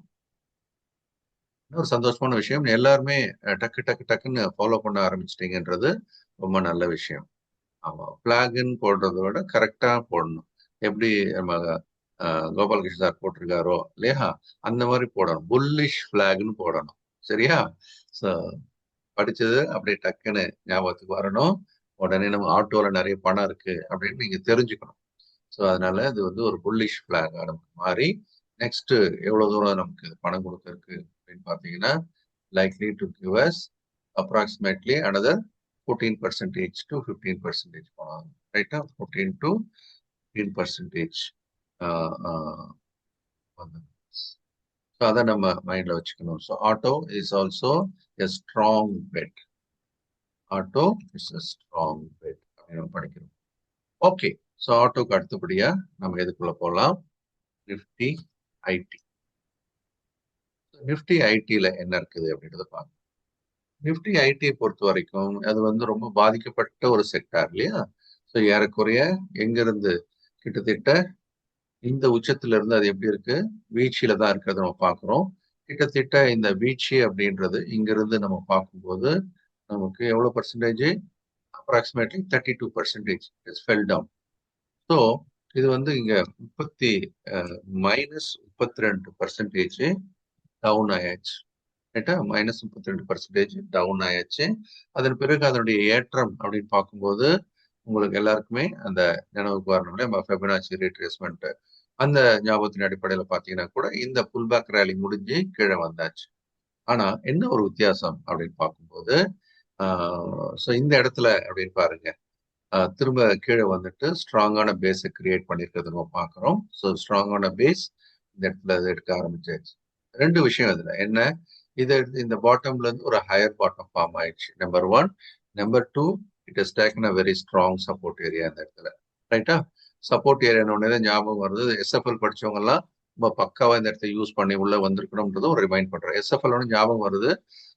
இன்னொரு சந்தோஷமான விஷயம், எல்லாருமே டக்கு டக்கு டக்குன்னு ஃபாலோ பண்ண ஆரம்பிச்சிட்டீங்கன்றது ரொம்ப நல்ல விஷயம். ஆமா, பிளாக்னு போடுறத விட கரெக்டா போடணும். எப்படி நம்ம கோபாலகிருஷ்ண சார் போட்டிருக்காரோ இல்லையா, அந்த மாதிரி போடணும். புல்லிஷ் பிளாக்னு போடணும். சரியா? ஸோ படிச்சது அப்படியே டக்குன்னு ஞாபகத்துக்கு வரணும். உடனே நம்ம ஆட்டோல நிறைய பணம் இருக்கு அப்படின்னு நீங்க தெரிஞ்சுக்கணும். ஸோ அதனால இது வந்து ஒரு புல்லிஷ் பிளாக் நமக்கு மாறி நெக்ஸ்ட் எவ்வளவு தூரம் நமக்கு பணம் கொடுக்க இருக்கு அப்படின்னு பாத்தீங்கன்னா, likely to give us approximately another 14% to 15% போகலாம். ரைட்டா? 14 to 15% ஸோ அதை நம்ம மைண்ட்ல வச்சுக்கணும். So auto is also a strong bet. Auto is a strong bet அப்படின்னு நம்ம படிக்கிறோம். ஓகே, ஸோ ஆட்டோக்கு அடுத்தபடியா நம்ம எதுக்குள்ள போகலாம், நிஃப்டி ஐடி. நிஃப்டி ஐடில என்ன இருக்குது அப்படின்றத பார்க்கணும். நிஃப்டி ஐடியை பொறுத்த வரைக்கும் அது வந்து ரொம்ப பாதிக்கப்பட்ட ஒரு செக்டார் இல்லையா? ஸோ ஏறக்குறைய எங்கிருந்து கிட்டத்தட்ட இந்த உச்சத்துல இருந்து அது எப்படி இருக்கு, வீழ்ச்சியில தான் இருக்கிறத நம்ம பார்க்கிறோம். கிட்டத்தட்ட இந்த வீழ்ச்சி அப்படின்றது இங்கிருந்து நம்ம பார்க்கும்போது நமக்கு எவ்வளவு percentage, approximately 32% it's fell down. So இது வந்து இங்க -32% டவுன் ஆயாச்சு. ரைட்டா? -32% டவுன் ஆயாச்சு. அதன் பிறகு அதனுடைய ஏற்றம் அப்படின்னு பார்க்கும்போது உங்களுக்கு எல்லாருக்குமே அந்த நினைவுக்கு வரணும்ல, நம்ம ஃபெபனாச்சி ரீட்ரேஸ்மெண்ட் அந்த ஞாபகத்தின் அடிப்படையில பாத்தீங்கன்னா கூட இந்த புல்பேக் ரேலி முடிஞ்சு கீழே வந்தாச்சு. ஆனா என்ன ஒரு வித்தியாசம் அப்படின்னு பார்க்கும்போது, ஸோ இந்த இடத்துல அப்படின்னு பாருங்க, திரும்ப கீழே வந்துட்டு ஸ்ட்ராங்கான பேஸை கிரியேட் பண்ணிருக்கிறது நம்ம பார்க்குறோம். ஸோ ஸ்ட்ராங்கான பேஸ் இந்த இடத்துல எடுக்க ஆரம்பிச்சாச்சு. ரெண்டு விஷயம் இதுல என்ன, இதை எடுத்து இந்த பாட்டம்ல இருந்து ஒரு ஹையர் பாட்டம் ஃபார்ம் ஆயிடுச்சு. Number 1. Number 2, it is taken a very strong support area இந்த இடத்துல. ரைட்டா? சப்போர்ட் ஏரியானோடனே தான் ஞாபகம் வருது, எஸ்எஃப்எல் படிச்சவங்க எல்லாம் ரொம்ப பக்காவா இந்த இடத்த யூஸ் பண்ணி உள்ள வந்திருக்கணும்ன்றது ஒரு ரிமைண்ட் பண்றேன். எஸ்எஃப்எல் ஞாபகம் வருது.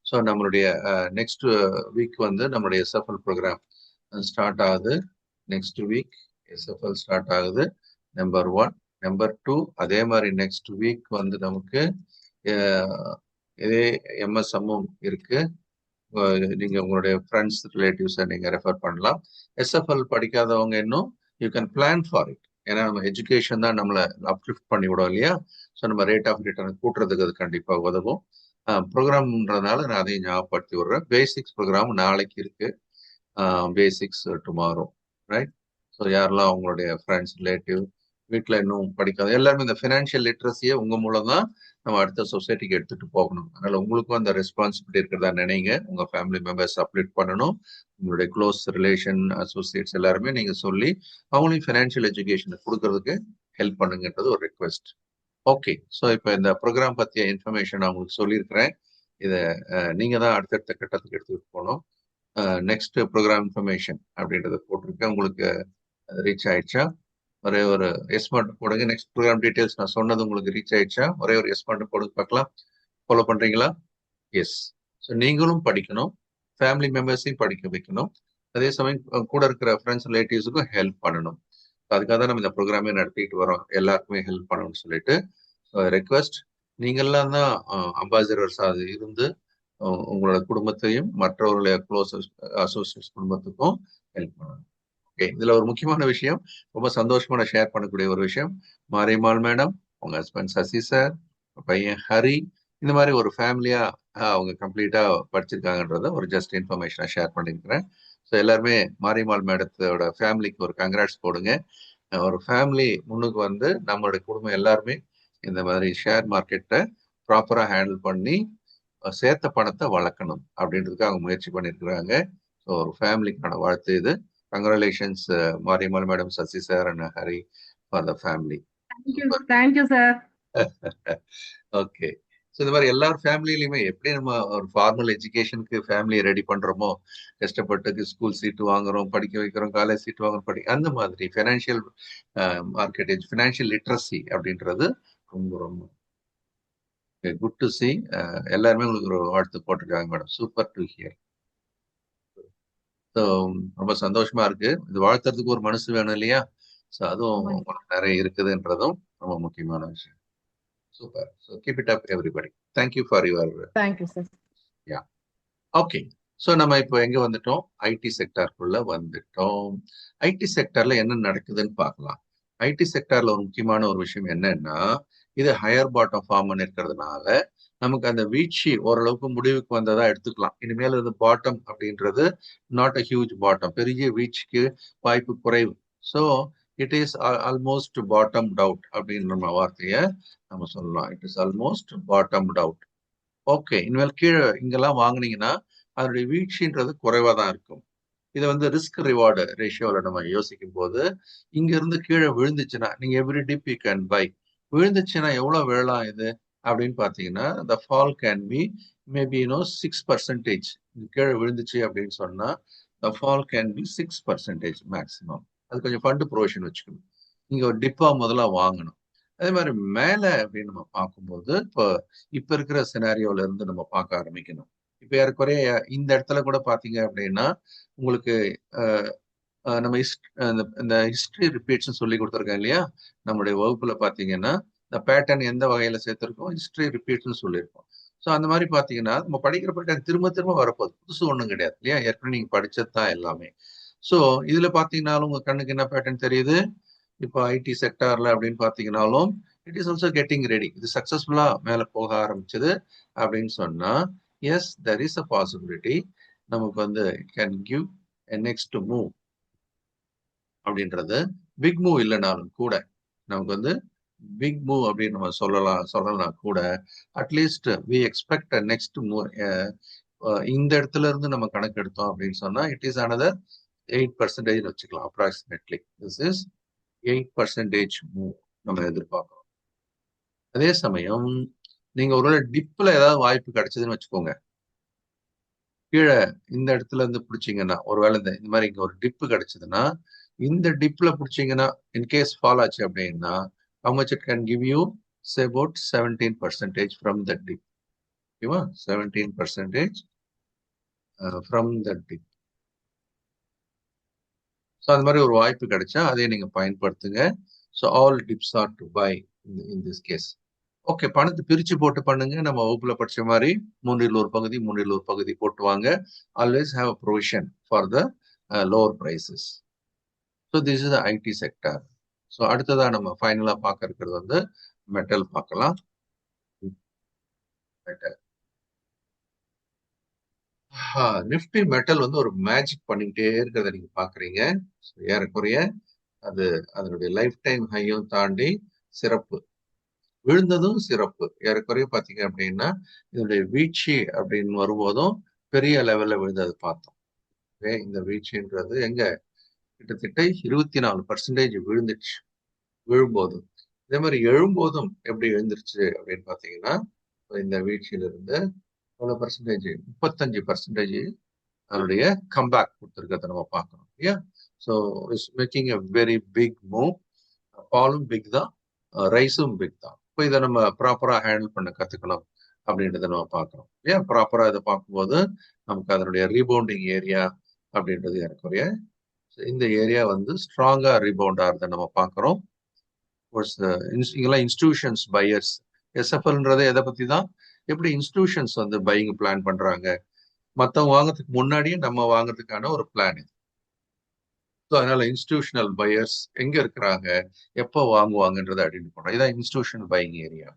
ஸோ நம்மளுடைய நெக்ஸ்ட் வீக் வந்து நம்மளுடைய எஸ்எஃப்எல் ப்ரோக்ராம் ஸ்டார்ட் ஆகுது. நெக்ஸ்ட் வீக் எஸ்எஃப்எல் ஸ்டார்ட் ஆகுது. நம்பர் 1. நம்பர் 2, அதே மாதிரி நெக்ஸ்ட் வீக் வந்து நமக்கு இதே எம்எஸ்எம்மும் இருக்கு. நீங்க உங்களுடைய ஃப்ரெண்ட்ஸ் ரிலேட்டிவ்ஸை நீங்க ரெஃபர் பண்ணலாம். எஸ்எஃப்எல் படிக்காதவங்க இன்னும் you can plan for it. ஏன்னா நம்ம எஜுகேஷன் தான் நம்மளை அப்லிஃப்ட் பண்ணி விடும் இல்லையா? ஸோ நம்ம ரேட் ஆஃப் ரிட்டர்ன் கூட்டுறதுக்கு அது கண்டிப்பாக உதவும். ப்ரோக்ராம்ன்றதுனால நான் அதையும் ஞாபகப்படுத்தி விடுறேன். பேசிக்ஸ் ப்ரோக்ராம் நாளைக்கு இருக்கு, பேசிக்ஸ் டுமாரோ. ரைட்? ஸோ யாரெல்லாம் அவங்களுடைய ஃப்ரெண்ட்ஸ் ரிலேட்டிவ் வீட்டில் இன்னும் படிக்காத எல்லாருமே இந்த ஃபினான்ஷியல் லிட்ரஸியை உங்க மூலம் தான் நம்ம அடுத்த சொசைட்டிக்கு எடுத்துட்டு போகணும். அதனால உங்களுக்கும் அந்த ரெஸ்பான்சிபிலிட்டி இருக்கிறதா நினைங்க. உங்க ஃபேமிலி மெம்பர்ஸ் அப்டேட் பண்ணணும். உங்களுடைய க்ளோஸ் ரிலேஷன் அசோசியேட்ஸ் எல்லாருமே நீங்க சொல்லி அவங்களையும் ஃபினான்ஷியல் எஜுகேஷனை கொடுக்கறதுக்கு ஹெல்ப் பண்ணுங்கன்றது ஒரு ரெக்வெஸ்ட். ஓகே, ஸோ இப்போ இந்த ப்ரோக்ராம் பற்றிய இன்ஃபர்மேஷன் நான் உங்களுக்கு சொல்லியிருக்கிறேன். இதை நீங்க தான் அடுத்தடுத்த கட்டத்துக்கு எடுத்துக்கிட்டு போகணும். நெக்ஸ்ட் ப்ரோக்ராம் இன்ஃபர்மேஷன் அப்படின்றத போட்டிருக்கேன். உங்களுக்கு ரீச் ஆயிடுச்சா? ஒரே ஒரு எஸ் மட்டும் போடுங்க. நெக்ஸ்ட் ப்ரோக்ராம் டீடைல்ஸ் நான் சொன்னது உங்களுக்கு ரீச் ஆயிடுச்சா? ஒரே ஒரு எஸ் மட்டும் போடுங்க பார்க்கலாம். ஃபாலோ பண்றீங்களா? எஸ். ஸோ நீங்களும் படிக்கணும், ஃபேமிலி மெம்பர்ஸையும் படிக்க வைக்கணும், அதே சமயம் கூட இருக்கிற ஃப்ரெண்ட்ஸ் ரிலேட்டிவ்ஸுக்கும் ஹெல்ப் பண்ணணும். அதுக்காக தான் நம்ம இந்த ப்ரோக்ராமே நடத்திட்டு வரோம், எல்லாருக்குமே ஹெல்ப் பண்ணணும்னு சொல்லிட்டு. ரெக்வஸ்ட், நீங்கள்லாம் தான் அம்பாசிடர்ஸ் இருந்து உங்களோட குடும்பத்தையும் மற்றவர்களுடைய க்ளோஸ் அசோசியேட்ஸ் குடும்பத்துக்கும் ஹெல்ப் பண்ணணும். ஓகே, இதுல ஒரு முக்கியமான விஷயம், ரொம்ப சந்தோஷமான ஷேர் பண்ணக்கூடிய ஒரு விஷயம், மாரியம்மாள் மேடம், உங்க ஹஸ்பண்ட் சசி சார், பையன் ஹரி, இந்த மாதிரி ஒரு ஃபேமிலியா அவங்க கம்ப்ளீட்டா படிச்சிருக்காங்கன்றத ஒரு ஜஸ்ட் இன்ஃபர்மேஷனா ஷேர் பண்ணிருக்கிறேன். ஸோ எல்லாருமே மாரியம்மாள் மேடத்தோட ஃபேமிலிக்கு ஒரு கங்க்ராட்ஸ் போடுங்க. ஒரு ஃபேமிலி முன்னுக்கு வந்து நம்மளுடைய குடும்பம் எல்லாருமே இந்த மாதிரி ஷேர் மார்க்கெட்டை ப்ராப்பரா ஹேண்டில் பண்ணி சேர்த்த பணத்தை வளர்க்கணும் அப்படின்றதுக்கு அவங்க முயற்சி பண்ணியிருக்கிறாங்க. ஸோ ஒரு ஃபேமிலிக்கான வாழ்த்து இது. Congratulations Mariyammal madam, Sasi sir and Hari for the family. Thank you, sir. Okay, so இந்த மாதிரி எல்லார் ஃபேமிலியிலுமே எப்படி நம்ம ஒரு ஃபார்மல் எஜுகேஷனுக்கு ஃபேமிலியை ரெடி பண்றோமோ, கஷ்டப்பட்டு ஸ்கூல் சீட்டு வாங்குறோம், படிக்க வைக்கிறோம், காலேஜ் சீட்டு வாங்குறோம், அந்த மாதிரி ஃபைனான்சியல் மார்க்கெட் ஃபினான்ஷியல் லிட்ரஸி அப்படின்றது ரொம்ப ரொம்ப குட் டு சி. எல்லாருமே உங்களுக்கு ஒரு வாழ்த்து போட்டிருக்காங்க madam. Super to hear. So ரொம்ப சந்தோஷமா இருக்கு. இது வாழ்த்துறதுக்கு ஒரு மனசு வேணும் இல்லையா? ஸோ அதுவும் உங்களுக்கு நிறைய இருக்குதுன்றதும் ரொம்ப முக்கியமான விஷயம். Super. So keep it up everybody. Thank you for your. Thank you sir. Yeah okay. So நம்ம இப்போ எங்க வந்துட்டோம்? ஐடி செக்டாருக்குள்ள வந்துட்டோம். ஐடி செக்டார்ல என்ன நடக்குதுன்னு பார்க்கலாம். ஐடி செக்டார்ல ஒரு முக்கியமான ஒரு விஷயம் என்னன்னா, இது ஹையர் பாட்டம் ஃபார்ம் இருக்கிறதுனால நமக்கு அந்த வீழ்ச்சி ஓரளவுக்கு முடிவுக்கு வந்ததா எடுத்துக்கலாம். இனிமேல் இது பாட்டம் அப்படின்றது நாட் அ ஹியூஜ் பாட்டம், பெரிய வீழ்ச்சிக்கு வாய்ப்பு குறைவு. So it is almost bottom out அப்படின்னு நம்ம வார்த்தையை நம்ம சொல்லலாம். It is almost bottom out. Okay, இனிமேல் கீழே இங்கெல்லாம் வாங்கினீங்கன்னா அதனுடைய வீழ்ச்சின்றது குறைவா தான் இருக்கும். இதை வந்து ரிஸ்க் ரிவார்டு ரேஷியோவில் நம்ம யோசிக்கும் போது இங்க இருந்து கீழே விழுந்துச்சுன்னா நீங்க every dip you can buy. விழுந்துச்சுன்னா எவ்வளவு விழலாம் இது அப்படின்னு பாத்தீங்கன்னா, the fall can be maybe 6%. கீழே விழுந்துச்சு அப்படின்னு சொன்னா the fall can be 6% maximum. அது கொஞ்சம் ஃபண்ட் ப்ரொவிஷன் வச்சுக்கணும். நீங்க ஒரு டிப்பா முதல்ல வாங்கணும். அதே மாதிரி மேல அப்படின்னு நம்ம பார்க்கும்போது இப்ப இருக்கிற சினாரியோல இருந்து நம்ம பார்க்க ஆரம்பிக்கணும். இப்ப ஏறக்குறைய இந்த இடத்துல கூட பாத்தீங்க அப்படின்னா உங்களுக்கு நம்ம இந்த ஹிஸ்டரி ரிப்பீட்ஸ் சொல்லி கொடுத்துருக்கேன் இல்லையா? நம்மளுடைய வகுப்புல பாத்தீங்கன்னா இந்த பேட்டர்ன் எந்த வகையில சேர்த்திருக்கோம், ஹிஸ்டரி ரிப்பீட்ஸ்னு சொல்லியிருக்கோம். ஸோ அந்த மாதிரி பாத்தீங்கன்னா நம்ம படிக்கிற பேட்டர்ன் திரும்ப திரும்ப வரப்போகுது, புதுசு ஒன்றும் கிடையாது இல்லையா? ஏற்கனவே நீங்க படிச்சது தான் எல்லாமே. ஸோ இதுல பாத்தீங்கன்னாலும் உங்க கண்ணுக்கு என்ன பேட்டர்ன் தெரியுது? இப்போ ஐடி செக்டார்ல அப்படின்னு பாத்தீங்கன்னாலும் it is also getting ready. இது சக்சஸ்ஃபுல்லா மேல போக ஆரம்பிச்சது அப்படின்னு சொன்னா yes there is a possibility நமக்கு வந்து it can give a next move அப்படின்றது. பிக் மூவ் இல்லைனாலும் கூட நமக்கு வந்து பிக் மூவ் அப்படின்னு நம்ம சொல்லலாம் கூட at least we expect next move. இந்த இடத்துல இருந்து நம்ம கணக்கு எடுத்தோம் அப்படின்னு சொன்னா இட் இஸ் அனதர் 8% வச்சுக்கலாம். அப்ராக்சிமேட்லி திஸ் இஸ் 8% மூவ் நம்ம எதிர்பார்க்கிறோம். அதே சமயம் நீங்க ஒருவேளை டிப்ல ஏதாவது வாய்ப்பு கிடைச்சதுன்னு வச்சுக்கோங்க, கீழே இந்த இடத்துல இருந்து பிடிச்சிங்கன்னா, ஒருவேளை இந்த மாதிரி இங்க ஒரு டிப்பு கிடைச்சதுன்னா இந்த டிப்ல பிடிச்சிங்கன்னா இன்கேஸ் ஃபால் ஆச்சு அப்படின்னா how much it can give you? Say about 17% from the dip. ஓகேவா? 17% from the dip. ஸோ அது மாதிரி ஒரு வாய்ப்பு கிடைச்சா அதை நீங்க பயன்படுத்துங்க. So all dips are to buy in this case. Okay, பணத்தை பிரிச்சு போட்டு பண்ணுங்க. நம்ம வகுப்புல படிச்ச மாதிரி மூன்றில் ஒரு பகுதி போட்டு வாங்க. Always have a provision for the lower prices. So this is the IT sector. So அடுத்ததா நம்ம ஃபைனலா பார்க்க இருக்கிறது வந்து மெட்டல் பார்க்கலாம். மெட்டல் நிஃப்டி மெட்டல் வந்து ஒரு மேஜிக் பண்ணிக்கிட்டே இருக்கிறத நீங்க பாக்குறீங்க. ஏறக்குறைய அது அதனுடைய லைஃப் டைம் ஹையும் தாண்டி சிறப்பு, விழுந்ததும் சிறப்பு. ஏறக்குறைய பாத்தீங்க அப்படின்னா இதனுடைய வீழ்ச்சி அப்படின்னு வரும்போதும் பெரிய லெவல்ல விழுந்தது பார்த்தோம். இந்த வீழ்ச்சின்றது எங்க கிட்டத்தட்ட 24% விழுந்துச்சு விழும்போதும். இதே மாதிரி எழும்போதும் எப்படி எழுந்துருச்சு அப்படின்னு பாத்தீங்கன்னா இந்த வீழ்ச்சியில இருந்து எவ்வளவு பர்சன்டேஜ்? 35% அதனுடைய கம்பேக் கொடுத்துருக்கிறத நம்ம பார்க்கணும் இல்லையா? So it's making a very big move. ஃபாலும் பிக் தான், ரைஸும் பிக் தான். இப்போ இதை நம்ம ப்ராப்பரா ஹேண்டில் பண்ண கத்துக்கணும் அப்படின்றத நம்ம பார்க்கறோம் இல்லையா? ப்ராப்பரா இதை பார்க்கும்போது நமக்கு அதனுடைய ரீபவுண்டிங் ஏரியா அப்படின்றது ஏறக்குறைய இந்த ஏரியா வந்து ஸ்ட்ராங்கா ரீபவுண்ட் ஆகிறத நம்ம பார்க்கறோம். இங்கெல்லாம் இன்ஸ்டிடியூஷன்ஸ் பையர்ஸ், எஸ்எஃப்எல்ன்றது எதை பத்தி தான், எப்படி இன்ஸ்டிடியூஷன்ஸ் வந்து பையிங் பிளான் பண்றாங்க, மற்றவங்க வாங்குறதுக்கு முன்னாடியே நம்ம வாங்குறதுக்கான ஒரு பிளான் இது. ஸோ அதனால இன்ஸ்டிடியூஷனல் பையர்ஸ் எங்க இருக்கிறாங்க, எப்போ வாங்குவாங்கன்றதை ஐடென்டிஃபை பண்றோம். இதான் இன்ஸ்டிடியூஷனல் பையிங் ஏரியா.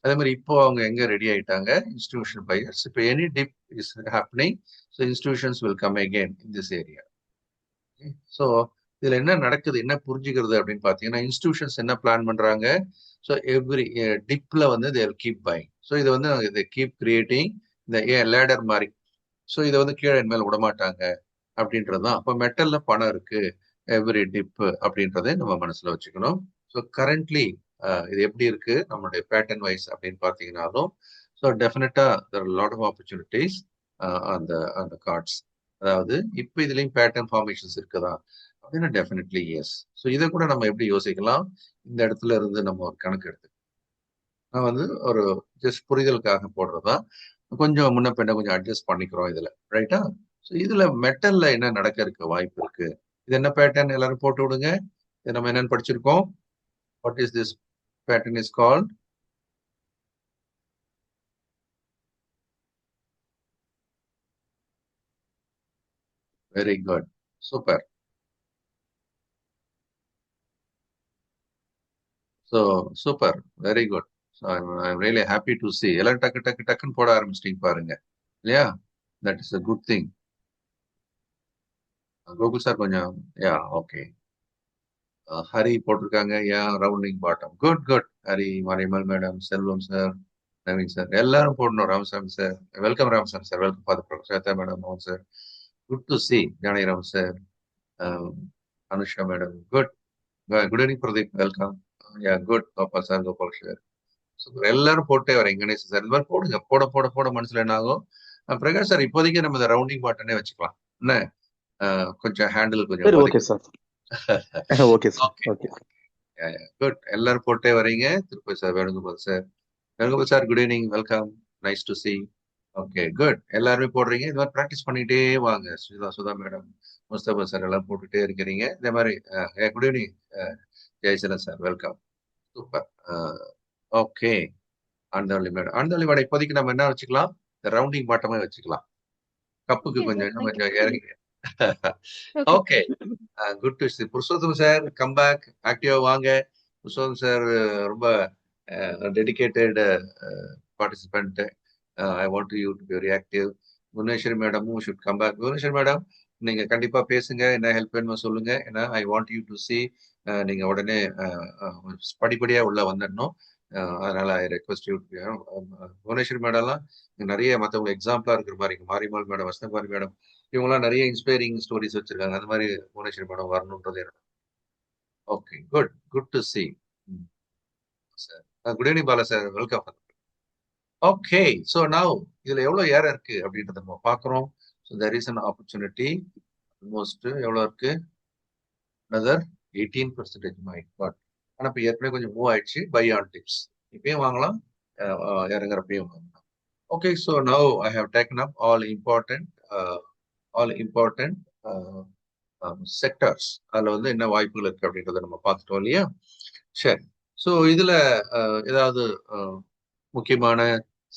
அதே மாதிரி இப்போ அவங்க எங்க ரெடி ஆயிட்டாங்க, இன்ஸ்டிடியூஷனல் பையர்ஸ். இப்போ any dip is happening, so institutions will come again in this area. So இதுல என்ன நடக்குது, என்ன புரிஞ்சுக்கிறது அப்படின்னு பாத்தீங்கன்னா, இன்ஸ்டிடியூஷன்ஸ் என்ன பிளான் பண்றாங்க, ஸோ எவ்ரி டிப்ல வந்து தேர் கீப் பைங். ஸோ இதை வந்து இதை கீப் கிரியேட்டிங் இந்த லேடர் மாதிரி. ஸோ இதை வந்து கீழே மேல விடமாட்டாங்க அப்படின்றது தான். அப்போ மெட்டல்ல பணம் இருக்கு எவ்ரி டிப் அப்படின்றத நம்ம மனசுல வச்சுக்கணும். ஸோ கரண்ட்லி இது எப்படி இருக்கு நம்மளுடைய பேட்டர்ன் வைஸ் அப்படின்னு பாத்தீங்கன்னாலும், ஸோ டெஃபினட்டா there are a lot of opportunities on the cards. அதாவது இப்போ இதுலயும் பேட்டர்ன் ஃபார்மேஷன்ஸ் இருக்குதா அப்படின்னா டெஃபினெட்லி எஸ். ஸோ இதை கூட நம்ம எப்படி யோசிக்கலாம், இந்த இடத்துல இருந்து நம்ம ஒரு கணக்கு எடுத்து நான் வந்து ஒரு ஜஸ்ட் புரிதலுக்காக போடுறதா, கொஞ்சம் முன்ன பின்ன கொஞ்சம் அட்ஜஸ்ட் பண்ணிக்கிறோம் இதுல, ரைட்டா? ஸோ இதுல மெட்டல்ல என்ன நடக்க இருக்க வாய்ப்பு இருக்கு, இது என்ன பேட்டர்ன் எல்லாரும் போட்டு விடுங்க. இது நம்ம என்னன்னு படிச்சிருக்கோம். What is this pattern is called? Very good, super. So super, very good. So I'm really happy to see எல்லாம் டக்கு டக்கு டக்குன்னு போட ஆரம்பிச்சிட்டீங்க பாருங்க, இல்லையா? That is a good thing. Gokul sir கொஞ்சம், யா ஓகே. ஹரி போட்டிருக்காங்க, yeah rounding bottom. Good good. Hari, Manimal madam, Selvam sir, Naveen sir, எல்லாரும் போடணும். Ramasamy sir, welcome. Ramasamy sir, welcome for the madam, மோகன் sir, good to C. Janakiram sir, Anusha madam, good. Good evening Pradeep, welcome. Yeah good. Gopal sir, Gopal sir, எல்லாரும் போட்டே வரேன். Ganesan sir, இந்த மாதிரி போடுங்க. போட போட போட மனசுல என்ன ஆகும். பிரகாஷ் சார், இப்போதைக்கு நம்ம இந்த ரவுண்டிங் பாட்டனே வச்சுக்கலாம் என்ன, கொஞ்சம் ஹேண்டில் கொஞ்சம் okay sir. Okay sir. Okay good. எல்லாரும் போட்டே வரீங்க. Tirupati sir, Venugopal sir, Venugopal sir, good evening, welcome, nice to C. Okay good. எல்லாருமே போடுறீங்க. இது மாதிரி ப்ராக்டிஸ் பண்ணிட்டே வாங்க. சுதா மேடம், முஸ்தபா சார் எல்லாம் போட்டுட்டே இருக்கிறீங்க. இந்த மாதிரி good evening Jayasaran sir, welcome, super. Okay. Andali madam, Andali madam, இப்போதைக்கு நம்ம என்ன வச்சுக்கலாம், இந்த ரவுண்டிங் பாட்டமே வச்சுக்கலாம். கப்புக்கு கொஞ்சம் இன்னும் கொஞ்சம் இறங்கி. Okay, good to see. Purushottam sir, come back, ஆக்டிவா வாங்க. புருஷோத்தம் சார் ரொம்ப dedicated participant. I want you to be very active. Bhuvaneswari மேடமும் should come back. Bhuvaneswari madam, நீங்க கண்டிப்பா பேசுங்க, என்ன ஹெல்ப் வேணுமோ சொல்லுங்க. ஏன்னா I want you to see, நீங்க உடனே படிப்படியா உள்ள வந்துடணும். அதனால ஐ ரெக்வஸ்ட் யூ. புவனேஸ்வரி மேடம்லாம் நிறைய மற்றவங்க எக்ஸாம்பிளா இருக்கிற மாதிரி, மாரிமால் மேடம், வசந்தகுமாரி மேடம், இவங்கெல்லாம் நிறைய இன்ஸ்பைரிங் ஸ்டோரிஸ் வச்சிருக்காங்க. அந்த மாதிரி புவனேஸ்வரி மேடம் வரணுன்றது என்னோட. Okay good, good to see sir. Good evening Bala sir, welcome. Okay, so now இதுல எவ்வளவு ஏற இருக்கு அப்படின்றத நம்ம பாக்குறோம். So there is an opportunity. Almost எவ்வளவு இருக்கு, another 18% மை காட். ஆனா இப்போ ஏற்கனவே கொஞ்சம் மூவ் ஆயிடுச்சு. பை ஆன் டிப்ஸ் இப்பயும் வாங்கலாம், இறங்குறப்பையும் வாங்கலாம். Okay, so now I have taken up all important sectors. அதுல வந்து என்ன வாய்ப்புகள் இருக்கு அப்படின்றத நம்ம பார்த்துட்டோம் இல்லையா? சரி, ஸோ இதுல ஏதாவது முக்கியமான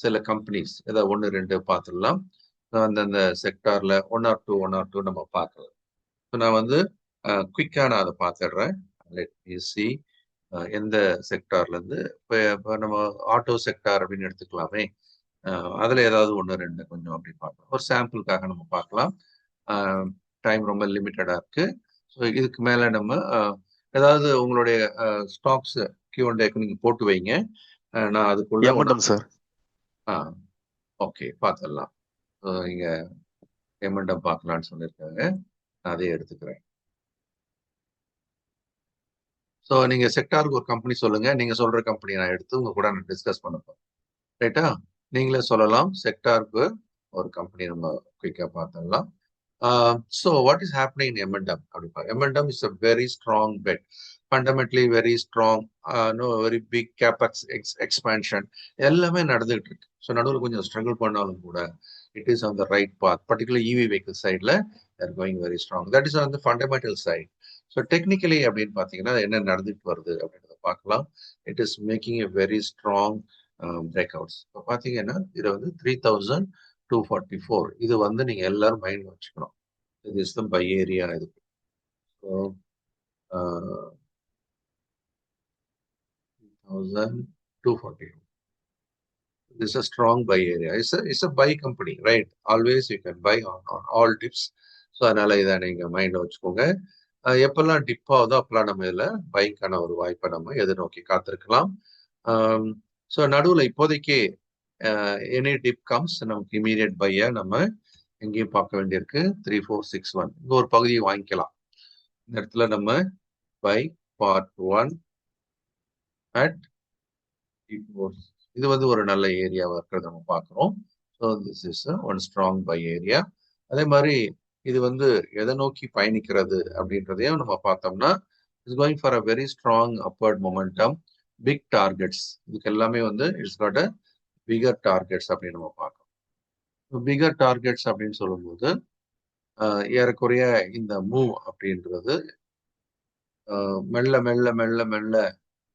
சில கம்பெனிஸ் ஏதாவது 1-2 பார்த்துடலாம். அந்தந்த செக்டார்ல ஒன் ஆர் டூ நம்ம பார்க்கலாம். ஸோ நான் வந்து குயிக்கா நான் அதை பார்த்துடுறேன். லெட் மீ சி எந்த செக்டார்ல இருந்து. இப்போ நம்ம ஆட்டோ செக்டார் அப்படின்னு எடுத்துக்கலாமே, அதுல ஏதாவது 1-2 கொஞ்சம் அப்படி பார்க்கலாம். ஒரு சாம்பிளுக்காக நம்ம பார்க்கலாம். டைம் ரொம்ப லிமிட்டடா இருக்கு. ஸோ இதுக்கு மேல நம்ம ஏதாவது உங்களுடைய ஸ்டாக்ஸ் Q&Aக்கு நீங்க போட்டு வைங்க. நான் அதுக்குள்ள சார். ஓகே, பார்த்துடலாம். இங்க எம்என்டம் பார்க்கலான்னு சொல்லியிருக்காங்க, நான் அதே எடுத்துக்கிறேன். ஸோ நீங்க செக்டாருக்கு ஒரு கம்பெனி சொல்லுங்க. நீங்க சொல்ற கம்பெனி நான் எடுத்து உங்க கூட நான் டிஸ்கஸ் பண்ணப்போம், ரைட்டா? நீங்களே சொல்லலாம். செக்டாருக்கு ஒரு கம்பெனி நம்ம குயிக்கா பார்த்துடலாம். So what is happening in M&M? M&M is a very strong bet, fundamentally very strong, no very big capex expansion எல்லாமே நடந்துகிட்டு இருக்கு. ஸோ நடுவில் கொஞ்சம் ஸ்ட்ரகிள் பண்ணாலும் கூட it is on the right path, particularly EV vehicle sideல they are going very strong. That is on the fundamental side. So technically அப்படின்னு பார்த்தீங்கன்னா என்ன நடந்துட்டு வருது அப்படின்றத பார்க்கலாம். It is making a very strong breakouts. இப்போ பார்த்தீங்கன்னா இது வந்து 3244. இது வந்து நீங்க எல்லாரும் மைண்ட் வச்சுக்கணும். இது இஸ் த பை ஏரியா. இது so 3244. This is a strong buy area. It's a buy company, right? Always you can buy on all dips. So அதனால இதை நீங்க மைண்ட்ல வச்சுக்கோங்க. எப்பெல்லாம் டிப் ஆகுதோ அப்பெல்லாம் நம்ம இதுல பைக்கான ஒரு வாய்ப்பை நம்ம எதிர்நோக்கி காத்திருக்கலாம். ஸோ நடுவில் இப்போதைக்கு எனி டிப் கம்ஸ் நமக்கு இமீடியட் பையா நம்ம எங்கேயும் பார்க்க வேண்டியிருக்கு. 3461 இங்க ஒரு பகுதியை வாங்கிக்கலாம். இந்த இடத்துல நம்ம பை பார்ட் 1 at 3461. இது வந்து ஒரு நல்ல ஏரியாவா இருக்கிறத நம்ம பார்க்குறோம். So this is one strong buy area. அதே மாதிரி இது வந்து எதை நோக்கி பயணிக்கிறது அப்படின்றதையும் நம்ம பார்த்தோம்னா it's going for a very strong upward momentum, big targets. இதுக்கு எல்லாமே வந்து it's got a bigger targets அப்படின்னு நம்ம பார்க்கணும். பிகர் டார்கெட்ஸ் அப்படின்னு சொல்லும்போது ஏறக்குறைய இந்த மூவ் அப்படின்றது மெல்ல மெல்ல மெல்ல மெல்ல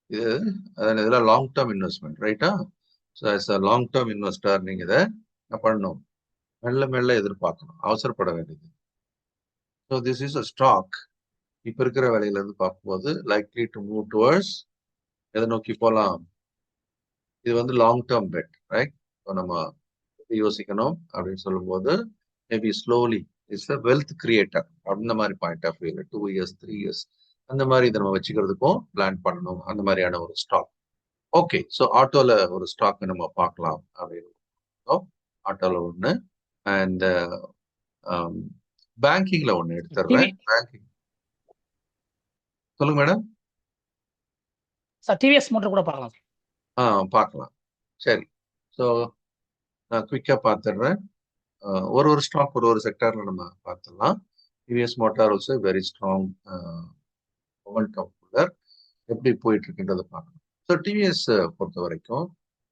இது இதெல்லாம் லாங் டேர்ம் இன்வெஸ்ட்மெண்ட், ரைட்டா? So as a long term investor நீங்க இதை பண்ணணும், மெல்ல மெல்ல எதிர்பார்க்கணும், அவசரப்பட வேண்டியது. So this is a stock இப்ப இருக்கிற வேலையில இருந்து பார்க்கும்போது லைக்லி டு மூவ் டுவர்ட்ஸ் எதை நோக்கி போகலாம். இது வந்து long term bet, right? So நம்ம யோசிக்கணும் அப்படின்னு சொல்லும்போது maybe slowly it's a wealth creator அந்த மாதிரி பாயிண்ட் ஆஃப் வியூல 2 இயர்ஸ் 3 இயர்ஸ் அந்த மாதிரி இதை நம்ம வச்சுக்கிறதுக்கும் பிளான் பண்ணணும், அந்த மாதிரியான ஒரு ஸ்டாக். ஓகே, ஸோ ஆட்டோல ஒரு ஸ்டாக் நம்ம பார்க்கலாம் அப்படின்னு. ஆட்டோல ஒன்று அண்ட் பேங்கிங்ல ஒன்று எடுத்துடுறேன். பேங்கிங் சொல்லுங்க மேடம். சார் டிவிஎஸ் மோட்டர் கூட பார்க்கலாம். பார்க்கலாம். சரி, ஸோ நான் குயிக்காக பார்த்துடுறேன். ஒரு ஸ்டாக் ஒரு செக்டர்ல நம்ம பார்த்துடலாம். TVS motor also very strong momentum puller. எப்படி போயிட்டு இருக்குன்றதை பார்க்கணும். ஸோ டிவிஎஸ் பொறுத்த வரைக்கும்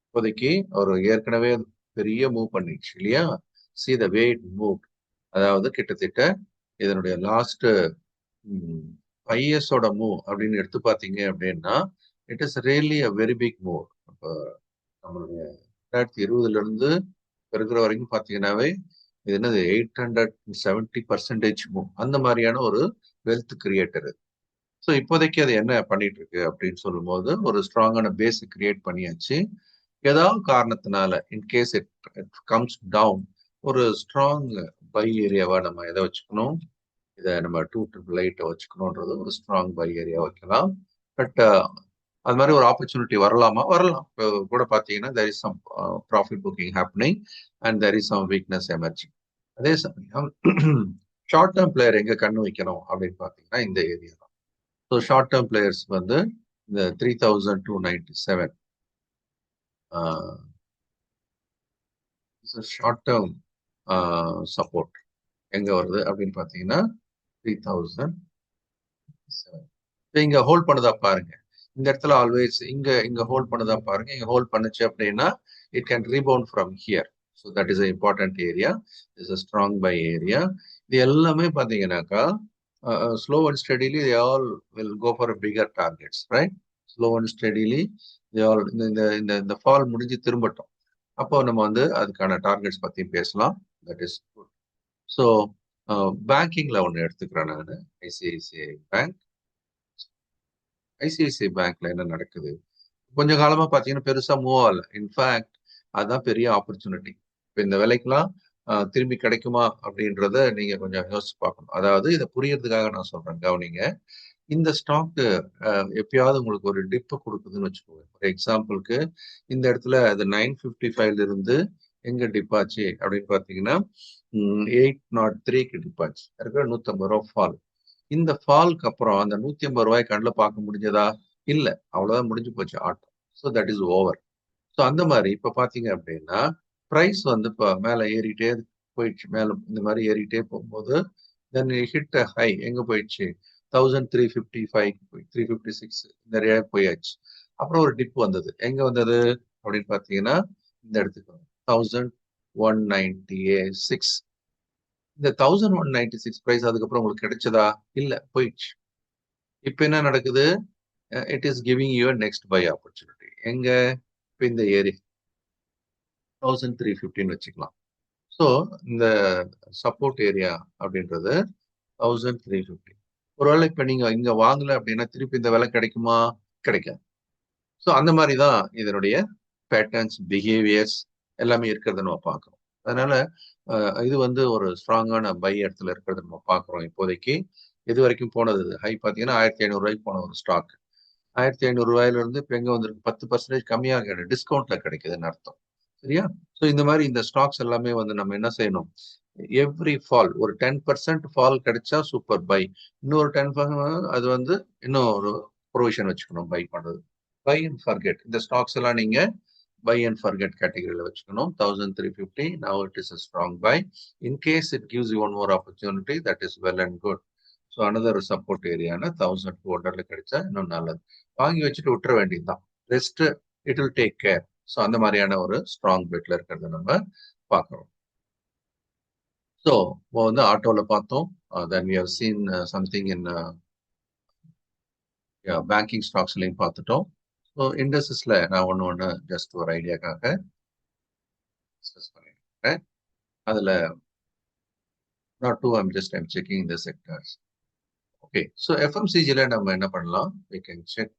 இப்போதைக்கு ஒரு ஏற்கனவே பெரிய மூவ் பண்ணிடுச்சு இல்லையா? See the way it move, அதாவது கிட்டத்தட்ட இதனுடைய லாஸ்ட் 5 இயர்ஸோட மூவ் அப்படின்னு எடுத்து பார்த்தீங்க அப்படின்னா it is really a very big move. இப்போ நம்மளுடைய 2020 இருந்து இருக்கிற வரைக்கும் பார்த்தீங்கன்னாவே இது என்னது 870% மூவ், அந்த மாதிரியான ஒரு வெல்த் கிரியேட்டர். ஸோ இப்போதைக்கு அது என்ன பண்ணிட்டு இருக்கு அப்படின்னு சொல்லும்போது ஒரு ஸ்ட்ராங்கான பேஸ் கிரியேட் பண்ணியாச்சு. ஏதாவது காரணத்தினால இன்கேஸ் இட் கம்ஸ் டவுன் ஒரு ஸ்ட்ராங் பை ஏரியாவா நம்ம எதை வச்சுக்கணும், இதை நம்ம 2888 வச்சுக்கணுன்றது ஒரு ஸ்ட்ராங் பை ஏரியா வைக்கலாம். பட் அது மாதிரி ஒரு ஆப்பர்ச்சுனிட்டி வரலாமா? வரலாம். இப்போ கூட பார்த்தீங்கன்னா there is some profit booking happening and there is some weakness emerging. அதே சமயம் ஷார்ட் டேர்ம் பிளேயர் எங்க கண்ணு வைக்கணும் அப்படின்னு பார்த்தீங்கன்னா இந்த ஏரியா தான். ஸோ ஷார்ட் டேர்ம் பிளேயர்ஸ் வந்து இந்த 3297 ஷார்ட் டேர்ம் சப்போர்ட் எங்க வருது அப்படின்னு பார்த்தீங்கன்னா 3000 இங்க ஹோல்ட் பண்ணுதா பாருங்க. இந்த இடத்துல ஆல்வேஸ் இங்க ஹோல்ட் பண்ணுதா பாருங்க. இங்க ஹோல்ட் பண்ணுச்சு அப்படின்னா it can rebound from here. So that is important area, is a strong buy area. இது எல்லாமே பார்த்தீங்கன்னாக்கா slow and steadily they all will go for bigger targets, right? Slow and steadily they all இந்த fall முடிஞ்சு திரும்பட்டும், அப்போ நம்ம வந்து அதுக்கான டார்கெட்ஸ் பத்தி பேசலாம். That is good. ஸோ பேங்கிங்ல ஒன்று எடுத்துக்கிறேன் நான், ஐசிஐசிஐ பேங்க். ஐசிஐசிஐ பேங்க்ல என்ன நடக்குது, கொஞ்ச காலமா பாத்தீங்கன்னா பெருசா மூவ் ஆகல. இன்ஃபேக்ட் அதுதான் பெரிய ஆப்பர்ச்சுனிட்டி. இப்போ இந்த விலைக்கெல்லாம் திரும்பி கிடைக்குமா அப்படின்றத நீங்க கொஞ்சம் யோசிச்சு பார்க்கணும். அதாவது இதை புரியறதுக்காக நான் சொல்றேன், கவனிங்க. இந்த ஸ்டாக் எப்பயாவது உங்களுக்கு ஒரு டிப்பு கொடுக்குதுன்னு வச்சுக்கோங்க. ஒரு எக்ஸாம்பிளுக்கு இந்த இடத்துல அது 955 இருந்து எங்க டிப் ஆச்சு அப்படின்னு பாத்தீங்கன்னா 803க்கு டிப் ஆச்சு. இருக்கிற 150 ரூபா ஃபால். இந்த ஃபால்க்கு அப்புறம் அந்த 150 ரூபாய் கண்ணில் பார்க்க முடிஞ்சதா? இல்லை, அவ்வளோதான், முடிஞ்சு போச்சு ஆட்டம். So that is over. So அந்த மாதிரி இப்போ பார்த்தீங்க அப்படின்னா ப்ரைஸ் வந்து இப்போ மேலே ஏறிட்டே போயிடுச்சு. மேலே இந்த மாதிரி ஏறிட்டே போகும்போது தென் ஹிட் ஹை எங்கே போயிடுச்சு? 1355 356 இந்த ரேட் போயாச்சு. அப்புறம் ஒரு டிப் வந்தது. எங்கே வந்தது அப்படின்னு பார்த்தீங்கன்னா இந்த இடத்துக்கு 1196. இந்த 1196 பிரைஸ் அதுக்கப்புறம் உங்களுக்கு கிடைச்சதா? இல்லை, போயிடுச்சு. இப்போ என்ன நடக்குது? It is giving you next buy opportunity. எங்க? இப்போ இந்த ஏரியா 1315 வச்சுக்கலாம். ஸோ இந்த சப்போர்ட் ஏரியா அப்படின்றது 1350. ஒருவேளை இப்போ நீங்க இங்க வாங்கல அப்படின்னா திருப்பி இந்த விலை கிடைக்குமா? கிடைக்காது. ஸோ அந்த மாதிரி தான் இதனுடைய பேட்டர்ன்ஸ், பிஹேவியர்ஸ் எல்லாமே இருக்கிறத நம்ம பார்க்குறோம். அதனால இது வந்து ஒரு ஸ்ட்ராங்கான பை இடத்துல இருக்கிறத நம்ம பார்க்குறோம். இப்போதைக்கு இது வரைக்கும் போனது ஹை பார்த்தீங்கன்னா 1500 ரூபாய்க்கு போன ஒரு ஸ்டாக் 1500 ரூபாயில இருந்து இப்போ எங்க வந்திருக்கு? 10% கம்மியாக டிஸ்கவுண்ட்ல கிடைக்குதுன்னு அர்த்தம். சரியா? ஸோ இந்த மாதிரி இந்த ஸ்டாக்ஸ் எல்லாமே வந்து நம்ம என்ன செய்யணும்? எவ்ரி ஃபால் ஒரு 10% ஃபால் கிடைச்சா சூப்பர் பை. இன்னொரு 10% அது வந்து இன்னும் ஒரு ப்ரொவிஷன் வச்சுக்கணும் பை பண்றது. Buy and forget. இந்த ஸ்டாக்ஸ் எல்லாம் நீங்க buy and forget category வச்சுக்கணும். 1350. Now it is a strong buy. In case it gives you one more opportunity, that is well and good. So another support area 1200 கிடைச்சா இன்னும் நல்லது. வாங்கி வச்சுட்டு விட்டுற வேண்டியதுதான். Rest it will take care. So அந்த மாதிரியான ஒரு ஸ்ட்ராங் பெட்ல இருக்கிறத நம்ம பார்க்குறோம். ஸோ வந்து ஆட்டோவில் பார்த்தோம். Then we have seen something in banking ஸ்டாக்ஸ்லையும் பார்த்துட்டோம். ஸோ இண்டஸ்ட்ரீஸ்ல நான் ஒன்று ஜஸ்ட் ஒரு ஐடியாக்காக டிஸ்கஸ் பண்ணிருக்கேன். அதில் not two, I'm checking the sectors. Okay, so FMCG நம்ம என்ன பண்ணலாம்? We can check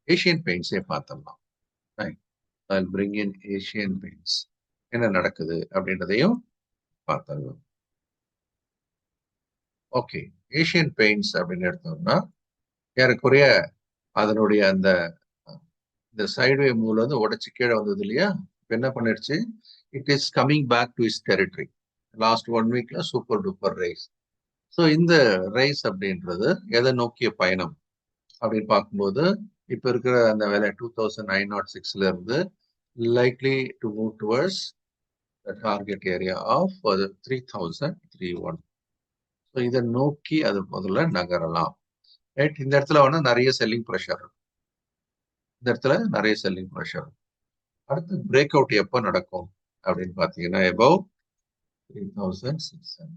Asian Paints பார்த்தலாம். Right, I'll bring in Asian Paints. என்ன நடக்குது அப்படின்றதையும் பார்த்தலாம். ஓகே, ஏஷியன் பெயிண்ட்ஸ் அப்படின்னு எடுத்தோம்னா ஏறக்குறைய அதனுடைய அந்த இந்த சைட்வே மூவ்ல வந்து உடைச்சு கீழே வந்தது இல்லையா? இப்போ என்ன பண்ணிடுச்சு? It is coming back to is territory. Last 1 வீக்ல சூப்பர் டூப்பர் ரைஸ். ஸோ இந்த ரைஸ் அப்படின்றது எதை நோக்கிய பயணம் அப்படின்னு பார்க்கும்போது இப்போ இருக்கிற அந்த விலை 2906 இருந்து likely to move towards the target area of 3031. So இதை நோக்கி அது முதல்ல நகரலாம். ரைட், இந்த இடத்துல வேணா நிறைய செல்லிங் ப்ரெஷர் இருக்கும். இந்த இடத்துல நிறைய செல்லிங் ப்ரெஷர். அடுத்து பிரேக் அவுட் எப்போ நடக்கும் அப்படின்னு பார்த்தீங்கன்னா எபவ் 3600.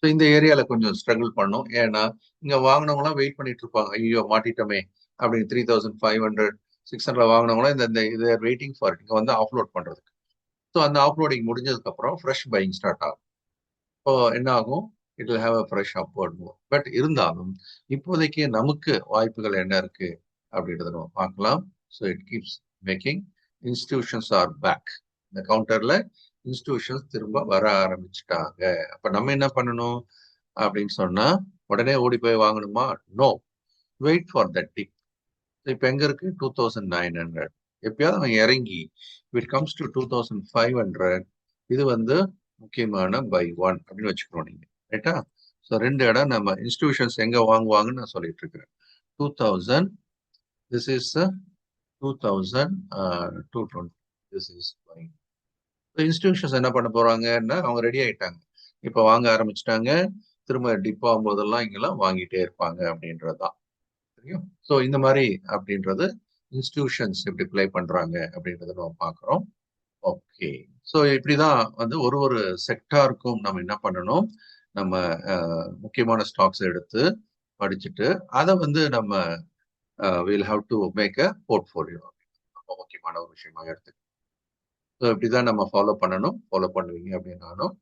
ஸோ இந்த ஏரியால கொஞ்சம் ஸ்ட்ரகிள் பண்ணும். ஏன்னா இங்க வாங்கினவங்களாம் வெயிட் பண்ணிட்டு இருப்பாங்க. ஐயோ மாட்டிட்டோமே அப்படின்னு 3500 600 வாங்கினவங்களாம் இந்த இது வெயிட்டிங் ஃபார் இங்க வந்து ஆஃப்லோட் பண்றதுக்கு. ஸோ அந்த ஆஃப்லோடிங் முடிஞ்சதுக்கு அப்புறம் ஃப்ரெஷ் பையிங் ஸ்டார்ட் ஆகும். இப்போ என்ன ஆகும்? It will have a fresh upward move. But இருந்தாலும் இப்போதைக்கு நமக்கு வாய்ப்புகள் என்ன இருக்கு அப்படின்றத நம்ம பார்க்கலாம். So it keeps making. Institutions are back. இந்த கவுண்டர்ல இன்ஸ்டிடியூஷன்ஸ் திரும்ப வர ஆரம்பிச்சுட்டாங்க. அப்ப நம்ம என்ன பண்ணணும் அப்படின்னு சொன்னா உடனே ஓடி போய் வாங்கணுமா? No, wait for that dip. இப்ப எங்க இருக்கு? 2900. எப்பயாவது அவன் இறங்கி இட் கம்ஸ் டு 2500, இது வந்து முக்கியமான பை ஒன் அப்படின்னு வச்சுக்கணும் நீங்க. ரைட்டா? ஸோ 2 இடம் நம்ம இன்ஸ்டிடியூஷன்ஸ் எங்க வாங்குவாங்கன்னு நான் சொல்லிட்டு இருக்கிறேன். 2000, this is 2220, this is buying. Institutions என்ன பண்ண போறாங்கன்னா அவங்க ரெடி ஆயிட்டாங்க. இப்ப வாங்க ஆரம்பிச்சுட்டாங்க. திரும்ப டிப் ஆகும் போதெல்லாம் இங்கெல்லாம் வாங்கிட்டே இருப்பாங்க அப்படின்றதுதான் தெரியும். ஸோ இந்த மாதிரி அப்படின்றது இன்ஸ்டிடியூஷன்ஸ் எப்படி பிளே பண்றாங்க அப்படின்றத நம்ம பார்க்குறோம். ஓகே, ஸோ இப்படிதான் வந்து ஒரு செக்டாருக்கும் நம்ம என்ன பண்ணணும்? நம்ம முக்கியமான ஸ்டாக்ஸ் எடுத்து படிச்சுட்டு அதை வந்து நம்ம will have to make a portfolio. ரொம்ப முக்கியமான ஒரு விஷயமா எடுத்துக்கணும். ஸோ இப்படிதான் நம்ம ஃபாலோ பண்ணணும். ஃபாலோ பண்ணுவீங்க அப்படின்னு நானும்